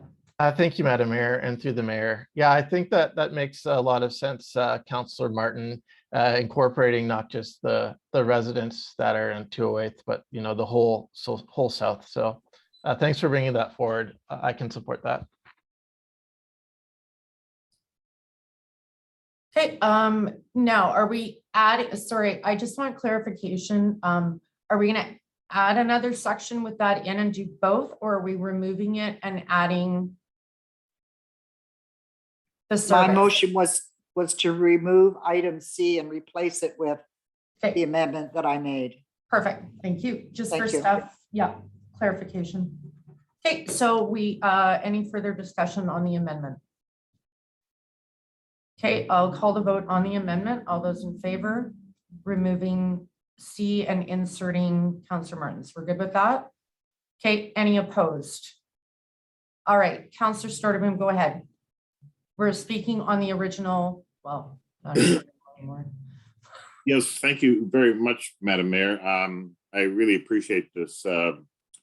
Thank you, Madam Mayor, and through the mayor. Yeah, I think that makes a lot of sense, Councillor Martin, incorporating not just the residents that are in 208, but you know the whole south. So thanks for bringing that forward. I can support that. Okay, now are we adding, sorry, I just want clarification. Are we going to add another section with that in and do both, or are we removing it and adding the survey? My motion was to remove item C and replace it with the amendment that I made. Perfect, thank you. Just Thank for you. stuff, yeah, clarification. Okay, so we, any further discussion on the amendment? Okay, I'll call the vote on the amendment. All those in favor, removing C and inserting Councillor Martins. We're good with that? Okay, any opposed? All right, Councillor Sturtevant, go ahead. We're speaking on the original, well, not anymore. Yes, thank you very much, Madam Mayor. I really appreciate this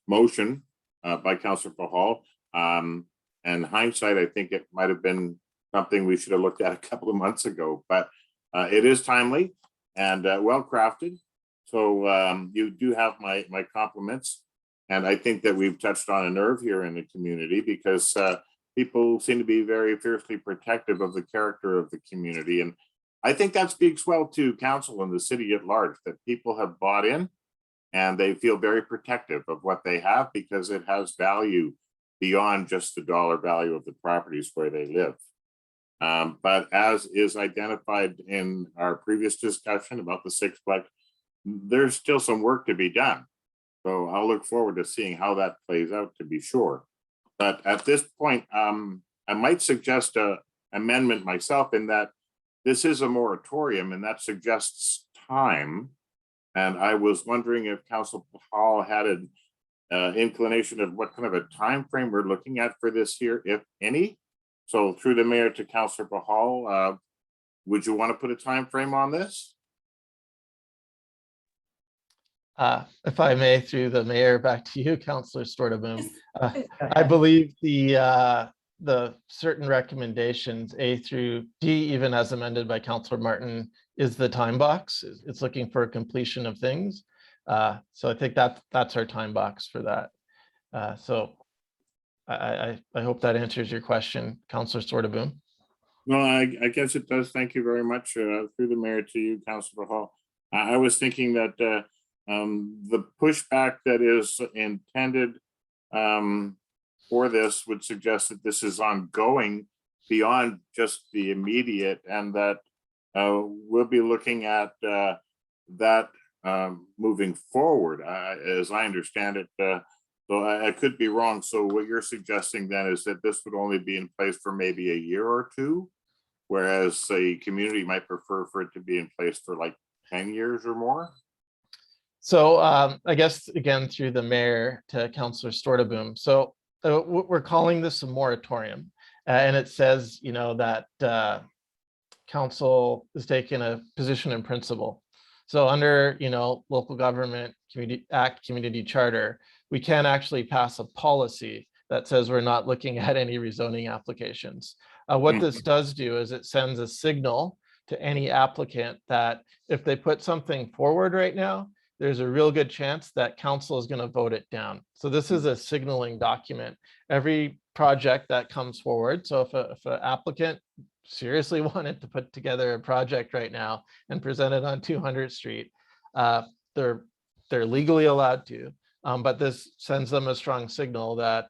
motion by Councillor Pahal. And hindsight, I think it might have been something we should have looked at a couple of months ago, but it is timely and well crafted. So you do have my compliments. And I think that we've touched on a nerve here in the community because people seem to be very fiercely protective of the character of the community. And I think that speaks well to council and the city at large, that people have bought in and they feel very protective of what they have because it has value beyond just the dollar value of the properties where they live. But as is identified in our previous discussion about the sixplex, there's still some work to be done. So I'll look forward to seeing how that plays out, to be sure. But at this point, I might suggest an amendment myself in that this is a moratorium and that suggests time. And I was wondering if Council Hall had an inclination of what kind of a time frame we're looking at for this here, if any. So through the mayor to Councillor Pahal, would you want to put a time frame on this? If I may, through the mayor, back to you, Councillor Sturtevant. I believe the certain recommendations A through D, even as amended by Councillor Martin, is the time box. It's looking for a completion of things. So I think that's our time box for that. So I hope that answers your question, Councillor Sturtevant. Well, I guess it does. Thank you very much. Through the mayor to you, Councillor Hall. I was thinking that the pushback that is intended for this would suggest that this is ongoing beyond just the immediate, and that we'll be looking at that moving forward, as I understand it. So I could be wrong. So what you're suggesting then is that this would only be in place for maybe a year or two, whereas a community might prefer for it to be in place for like 10 years or more? So I guess, again, through the mayor to Councillor Stortaboom. So we're calling this a moratorium. And it says, you know, that council is taking a position in principle. So under, you know, local government community act, community charter, we can actually pass a policy that says we're not looking at any rezoning applications. What this does do is it sends a signal to any applicant that if they put something forward right now, there's a real good chance that council is going to vote it down. So this is a signaling document. Every project that comes forward. So if an applicant seriously wanted to put together a project right now and present it on 200th Street, they're legally allowed to. But this sends them a strong signal that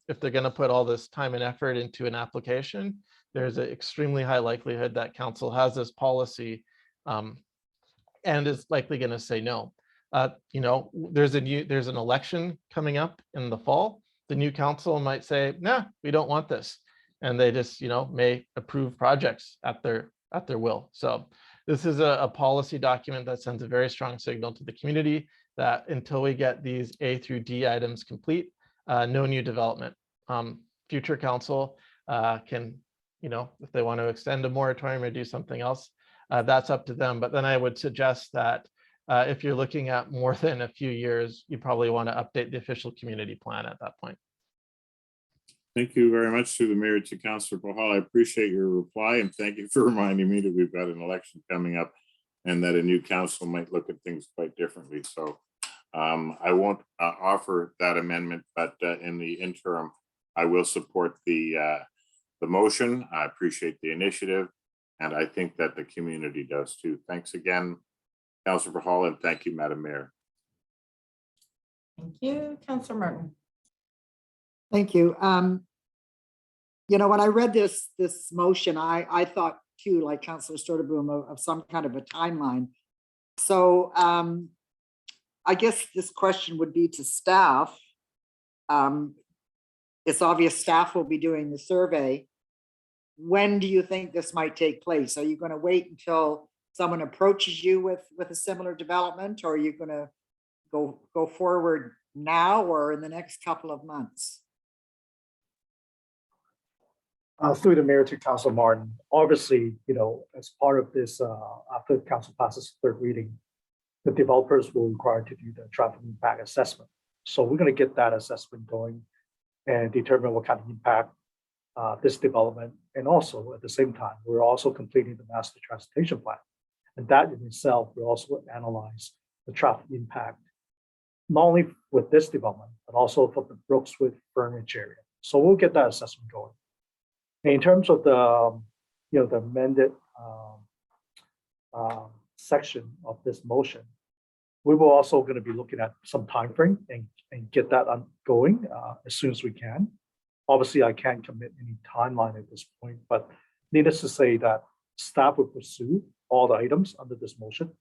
if they're going to put all this time and effort into an application, there's an extremely high likelihood that council has this policy and is likely going to say no. You know, there's an election coming up in the fall. The new council might say, nah, we don't want this. And they just, you know, may approve projects at their will. So this is a policy document that sends a very strong signal to the community that until we get these A through D items complete, no new development. Future council can, you know, if they want to extend a moratorium or do something else, that's up to them. But then I would suggest that if you're looking at more than a few years, you probably want to update the official community plan at that point. Thank you very much to the mayor, to Councillor Bahal. I appreciate your reply, and thank you for reminding me that we've got an election coming up and that a new council might look at things quite differently. So I won't offer that amendment, but in the interim, I will support the motion. I appreciate the initiative, and I think that the community does too. Thanks again, Councillor Bahal, and thank you, Madam Mayor. Thank you, Councillor Martin. Thank you. You know, when I read this motion, I thought too, like Councillor Stortaboom, of some kind of a timeline. So I guess this question would be to staff. It's obvious staff will be doing the survey. When do you think this might take place? Are you going to wait until someone approaches you with a similar development, or are you going to go forward now or in the next couple of months? Through the mayor to Councillor Martin, obviously, you know, as part of this, after the council passes third reading, the developers will require to do the traffic impact assessment. So we're going to get that assessment going and determine what kind of impact this development, and also at the same time, we're also completing the master transportation plan. And that in itself will also analyze the traffic impact, not only with this development, but also for the Brookswood Fernridge area. So we'll get that assessment going. And in terms of the, you know, the amended section of this motion, we will also going to be looking at some time frame and get that going as soon as we can. Obviously, I can't commit any timeline at this point, but needless to say that staff will pursue all the items under this motion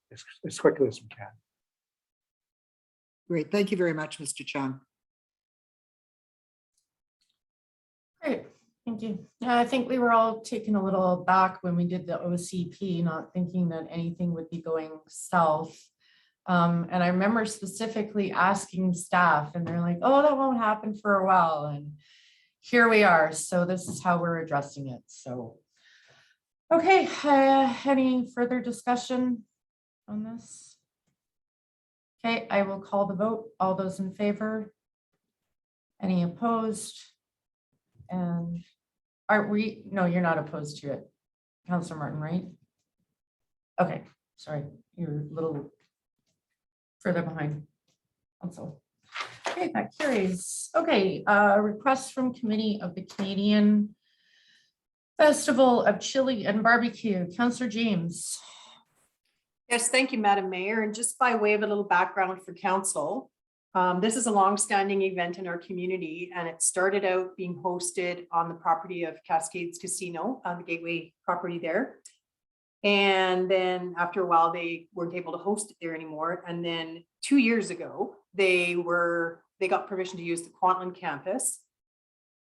as quickly as we can. Great. Thank you very much, Mr. Chung. Great, thank you. Yeah, I think we were all taken a little back when we did the OCP, not thinking that anything would be going south. And I remember specifically asking staff, and they're like, oh, that won't happen for a while. And here we are. So this is how we're addressing it. So, okay, any further discussion on this? Okay, I will call the vote. All those in favor? Any opposed? And are we, no, you're not opposed to it, Councillor Martin, right? Okay, sorry, you're a little further behind. Council. Okay, that carries. Okay, request from Committee of the Canadian Festival of Chili and Barbecue. Counselor James. Yes, thank you, Madam Mayor. And just by way of a little background for council, this is a long-standing event in our community, and it started out being hosted on the property of Cascades Casino, on the Gateway property there. And then after a while, they weren't able to host it there anymore. And then 2 years ago, they got permission to use the Kwantlen campus.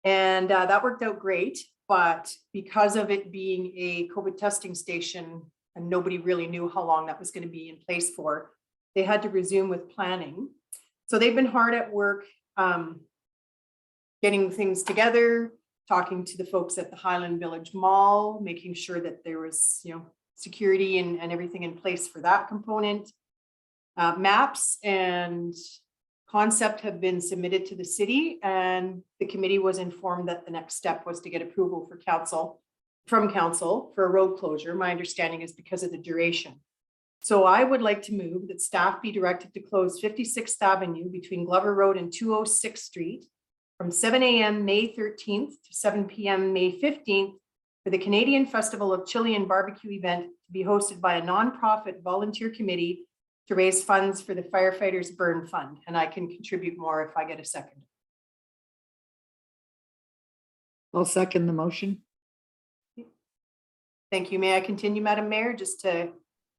And that worked out great. But because of it being a COVID testing station and nobody really knew how long that was going to be in place for, they had to resume with planning. So they've been hard at work getting things together, talking to the folks at the Highland Village Mall, making sure that there was, security and everything in place for that component. Maps and concept have been submitted to the city, and the committee was informed that the next step was to get approval from council for a road closure. My understanding is because of the duration. So I would like to move that staff be directed to close 56th Avenue between Glover Road and 206th Street from 7 a.m. May 13th to 7 p.m. May 15th for the Canadian Festival of Chili and Barbecue event to be hosted by a nonprofit volunteer committee to raise funds for the Firefighters Burn Fund. And I can contribute more if I get a second. I'll second the motion. Thank you. May I continue, Madam Mayor, just to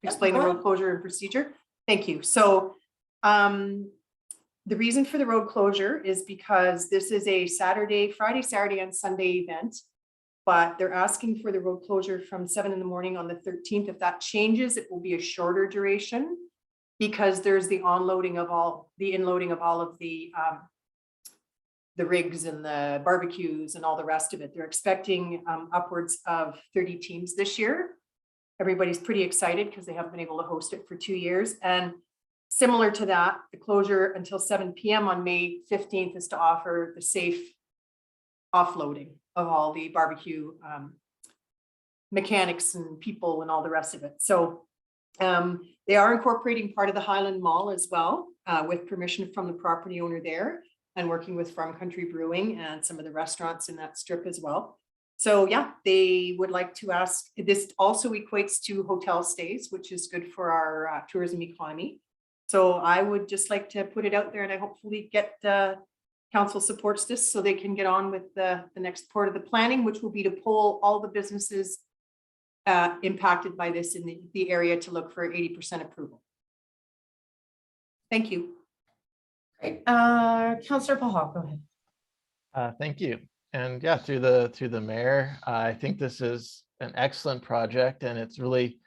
explain the road closure and procedure? Thank you. So the reason for the road closure is because this is a Friday, Saturday, and Sunday event, but they're asking for the road closure from 7 in the morning on the 13th. If that changes, it will be a shorter duration because there's the inloading of all of the rigs and the barbecues and all the rest of it. They're expecting upwards of 30 teams this year. Everybody's pretty excited because they haven't been able to host it for 2 years. And similar to that, the closure until 7 p.m. on May 15th is to offer the safe offloading of all the barbecue mechanics and people and all the rest of it. So they are incorporating part of the Highland Mall as well, with permission from the property owner there, and working with Farm Country Brewing and some of the restaurants in that strip as well. So yeah, they would like to ask, this also equates to hotel stays, which is good for our tourism economy. So I would just like to put it out there, and I hopefully get council supports this so they can get on with the next part of the planning, which will be to poll all the businesses impacted by this in the area to look for 80% approval. Thank you. Great. Councillor Pahal, go ahead. Thank you. And yeah, through the mayor, I think this is an excellent project, and it's really,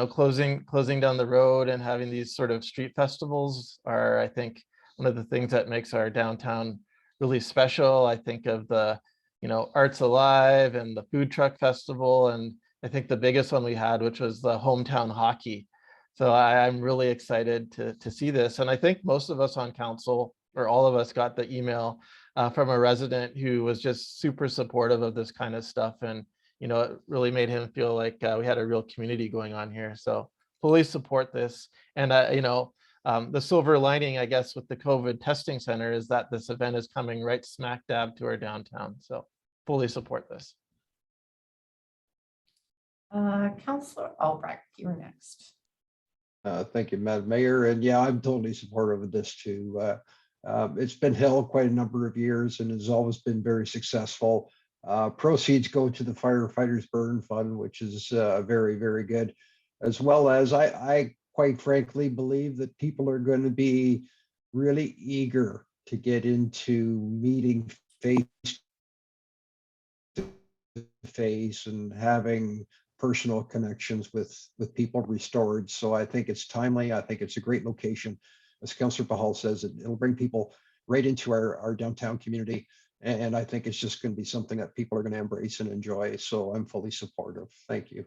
closing down the road and having these sort of street festivals are, I think, one of the things that makes our downtown really special. I think of the, Arts Alive and the food truck festival, and I think the biggest one we had, which was the hometown hockey. So I'm really excited to see this. And I think most of us on council, or all of us, got the email from a resident who was just super supportive of this kind of stuff. And, it really made him feel like we had a real community going on here. So fully support this. And, the silver lining, I guess, with the COVID testing center is that this event is coming right smack dab to our downtown. So fully support this. Councillor Albrecht, you're next. Thank you, Madam Mayor. And yeah, I'm totally supportive of this too. It's been held quite a number of years and has always been very successful. Proceeds go to the Firefighters Burn Fund, which is very, very good, as well as I quite frankly believe that people are going to be really eager to get into meeting face to face and having personal connections with people restored. So I think it's timely. I think it's a great location. As Councillor Pahal says, it'll bring people right into our downtown community. And I think it's just going to be something that people are going to embrace and enjoy. So I'm fully supportive. Thank you.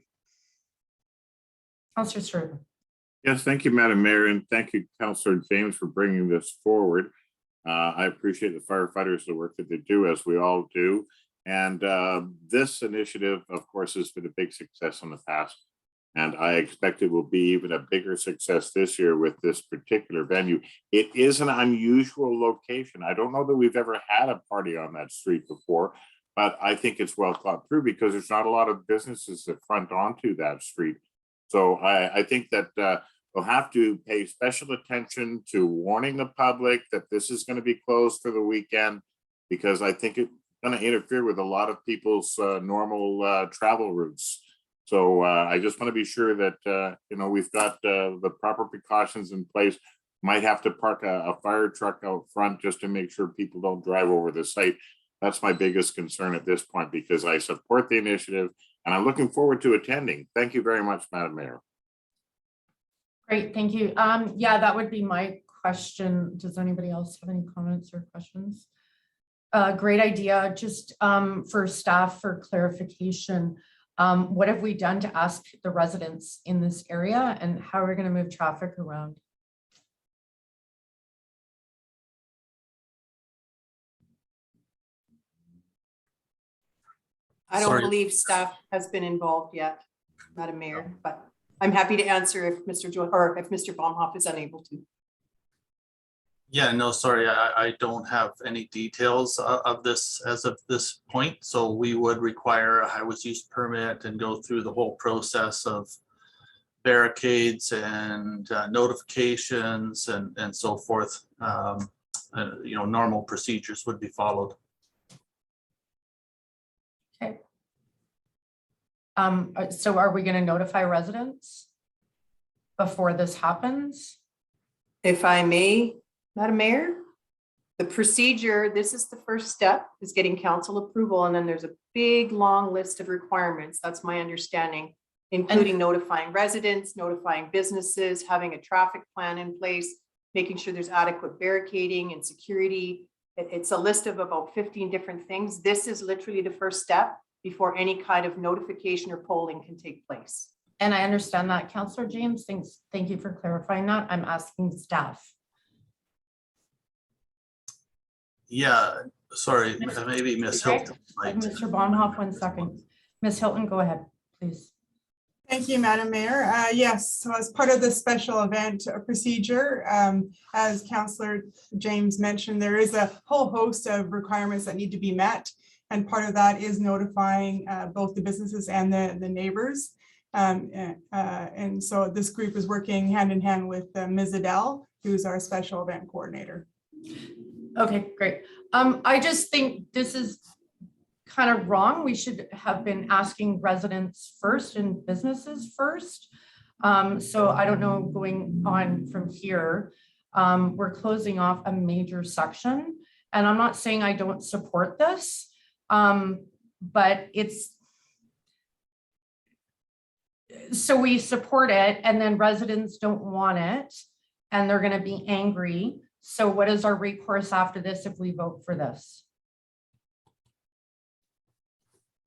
Councillor Sturgeon. Yes, thank you, Madam Mayor, and thank you, Councillor James, for bringing this forward. I appreciate the firefighters, the work that they do, as we all do. And this initiative, of course, has been a big success in the past. And I expect it will be even a bigger success this year with this particular venue. It is an unusual location. I don't know that we've ever had a party on that street before, but I think it's well thought through because there's not a lot of businesses that front onto that street. So I think that we'll have to pay special attention to warning the public that this is going to be closed for the weekend, because I think it's going to interfere with a lot of people's normal travel routes. So I just want to be sure that, we've got the proper precautions in place. Might have to park a fire truck out front just to make sure people don't drive over the site. That's my biggest concern at this point, because I support the initiative and I'm looking forward to attending. Thank you very much, Madam Mayor. Great, thank you. Yeah, that would be my question. Does anybody else have any comments or questions? Great idea. Just for staff for clarification, what have we done to ask the residents in this area, and how are we going to move traffic around? I don't Sorry. believe staff has been involved yet, Madam Mayor, but I'm happy to answer if Mr. Baumhoff is unable to. Yeah, no, sorry, I don't have any details of this as of this point. So we would require a highway use permit and go through the whole process of barricades and notifications and so forth. Normal procedures would be followed. Okay. So are we going to notify residents before this happens? If I may, Madam Mayor, the procedure, this is the first step, is getting council approval, and then there's a big, long list of requirements. That's my understanding, including notifying residents, notifying businesses, having a traffic plan in place, making sure there's adequate barricading and security. It's a list of about 15 different things. This is literally the first step before any kind of notification or polling can take place. And I understand that, Councillor James. Thank you for clarifying that. I'm asking staff. Yeah, sorry, maybe Miss Hilton. Mr. Baumhoff, 1 second. Ms. Hilton, go ahead, please. Thank you, Madam Mayor. Yes, so as part of the special event procedure, as Councillor James mentioned, there is a whole host of requirements that need to be met. And part of that is notifying both the businesses and the neighbors. And so this group is working hand in hand with Ms. Adele, who's our special event coordinator. Okay, great. I just think this is kind of wrong. We should have been asking residents first and businesses first. So I don't know, going on from here, we're closing off a major section, and I'm not saying I don't support this, but so we support it and then residents don't want it and they're going to be angry. So what is our recourse after this if we vote for this?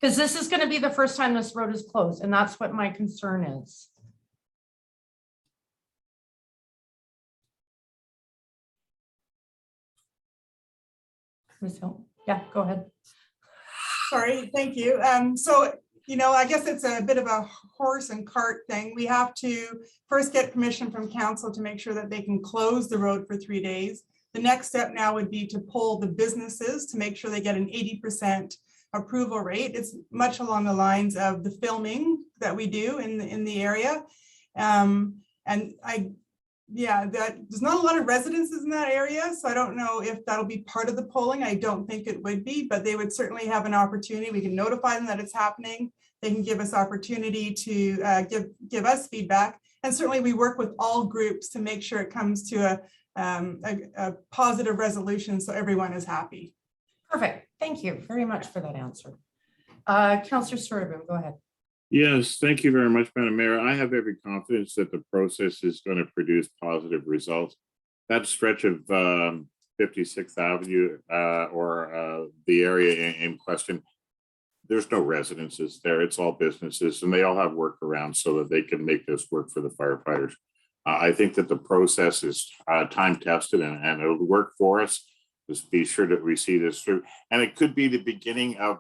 Because this is going to be the first time this road is closed, and that's what my concern is. Ms. Hill, yeah, go ahead. Sorry, thank you. So, I guess it's a bit of a horse and cart thing. We have to first get permission from council to make sure that they can close the road for 3 days. The next step now would be to poll the businesses to make sure they get an 80% approval rate. It's much along the lines of the filming that we do in the area. There's not a lot of residences in that area, so I don't know if that'll be part of the polling. I don't think it would be, but they would certainly have an opportunity. We can notify them that it's happening. They can give us opportunity to give us feedback. And certainly we work with all groups to make sure it comes to a positive resolution so everyone is happy. Perfect. Thank you very much for that answer. Councillor Sturtevant, go ahead. Yes, thank you very much, Madam Mayor. I have every confidence that the process is going to produce positive results. That stretch of 56th Avenue or the area in question, there's no residences there. It's all businesses, and they all have workarounds so that they can make this work for the firefighters. I think that the process is time tested and it'll work for us. Just be sure that we see this through, and it could be the beginning of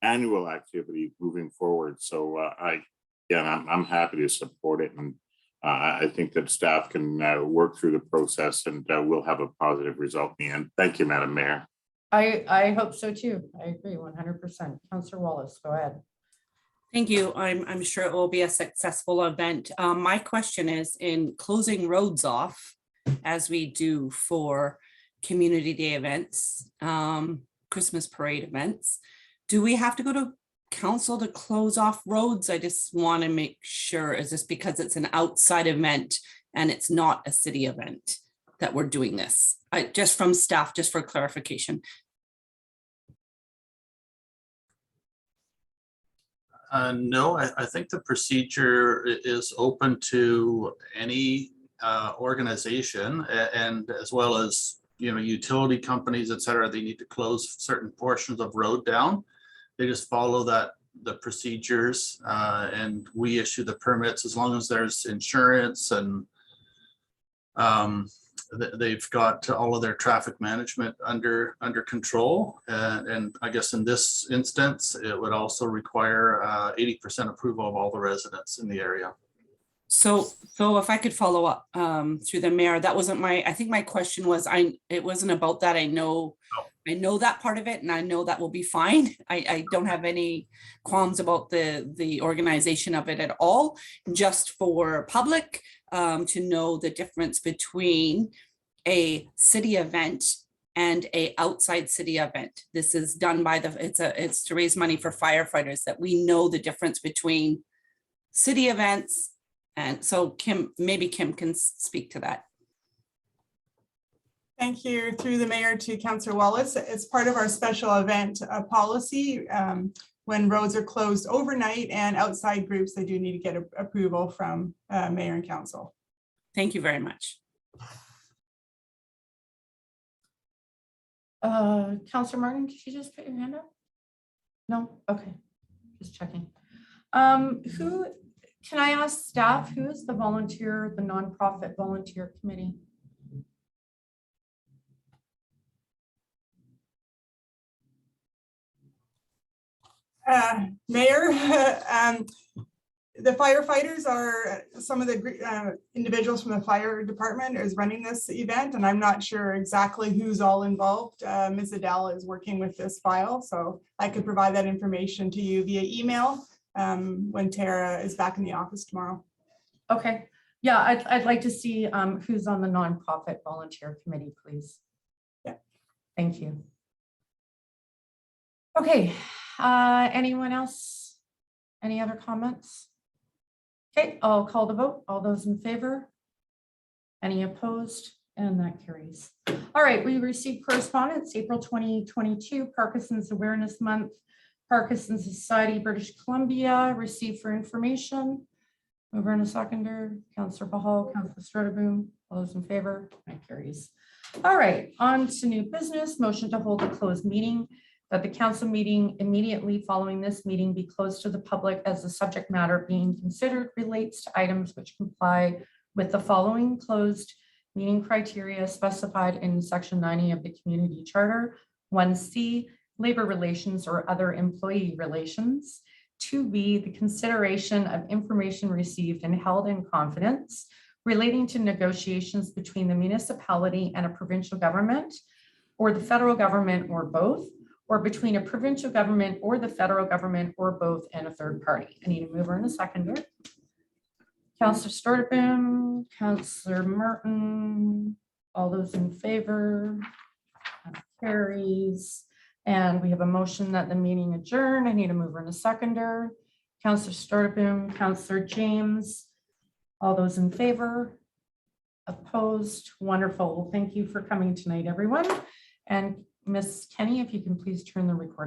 annual activity moving forward. So I'm happy to support it, and I think that staff can work through the process, and we'll have a positive result in the end. Thank you, Madam Mayor. I hope so too. I agree 100%. Councillor Wallace, go ahead. Thank you. I'm sure it will be a successful event. My question is, in closing roads off, as we do for community day events, Christmas parade events, do we have to go to council to close off roads? I just want to make sure, is this because it's an outside event and it's not a city event that we're doing this? Just from staff, just for clarification. No, I think the procedure is open to any organization and as well as, you know, utility companies, et cetera. They need to close certain portions of road down. They just follow the procedures and we issue the permits as long as there's insurance and they've got all of their traffic management under control. And I guess in this instance, it would also require 80% approval of all the residents in the area. So if I could follow up through the mayor, that wasn't I think my question was, it wasn't about that. I know that part of it and I know that will be fine. I don't have any qualms about the organization of it at all, just for public to know the difference between a city event and a outside city event. This is done by it's to raise money for firefighters, that we know the difference between city events. And so maybe Kim can speak to that. Thank you. Through the mayor to Councillor Wallace. It's part of our special event policy. When roads are closed overnight and outside groups, they do need to get approval from mayor and council. Thank you very much. Councillor Martin, did you just put your hand up? No? Okay, just checking. Can I ask staff, who is the nonprofit volunteer committee? Mayor, the firefighters are some of the individuals from the fire department is running this event, and I'm not sure exactly who's all involved. Ms. Adele is working with this file, so I could provide that information to you via email when Tara is back in the office tomorrow. Okay, yeah, I'd like to see who's on the nonprofit volunteer committee, please. Yeah. Thank you. Okay, anyone else? Any other comments? Okay, I'll call the vote. All those in favor? Any opposed? And that carries. All right, we received correspondence, April 2022, Parkinson's Awareness Month, Parkinson's Society, British Columbia, received for information. Mover and a seconder, Councillor Bahal, Councillor Sturtevant, all those in favor? That carries. All right, on to new business. Motion to hold a closed meeting, that the council meeting immediately following this meeting be closed to the public as the subject matter being considered relates to items which comply with the following closed meeting criteria specified in section 90 of the community charter. 1C, labor relations or other employee relations. 2B, the consideration of information received and held in confidence relating to negotiations between the municipality and a provincial government or the federal government or both, or between a provincial government or the federal government or both and a third party. I need a mover and a seconder. Councillor Sturtevant, Councillor Martin, all those in favor? That carries. And we have a motion that the meeting adjourn. I need a mover and a seconder. Councillor Sturtevant, Councillor James, all those in favor? Opposed? Wonderful. Well, thank you for coming tonight, everyone. And Miss Kenny, if you can please turn the recording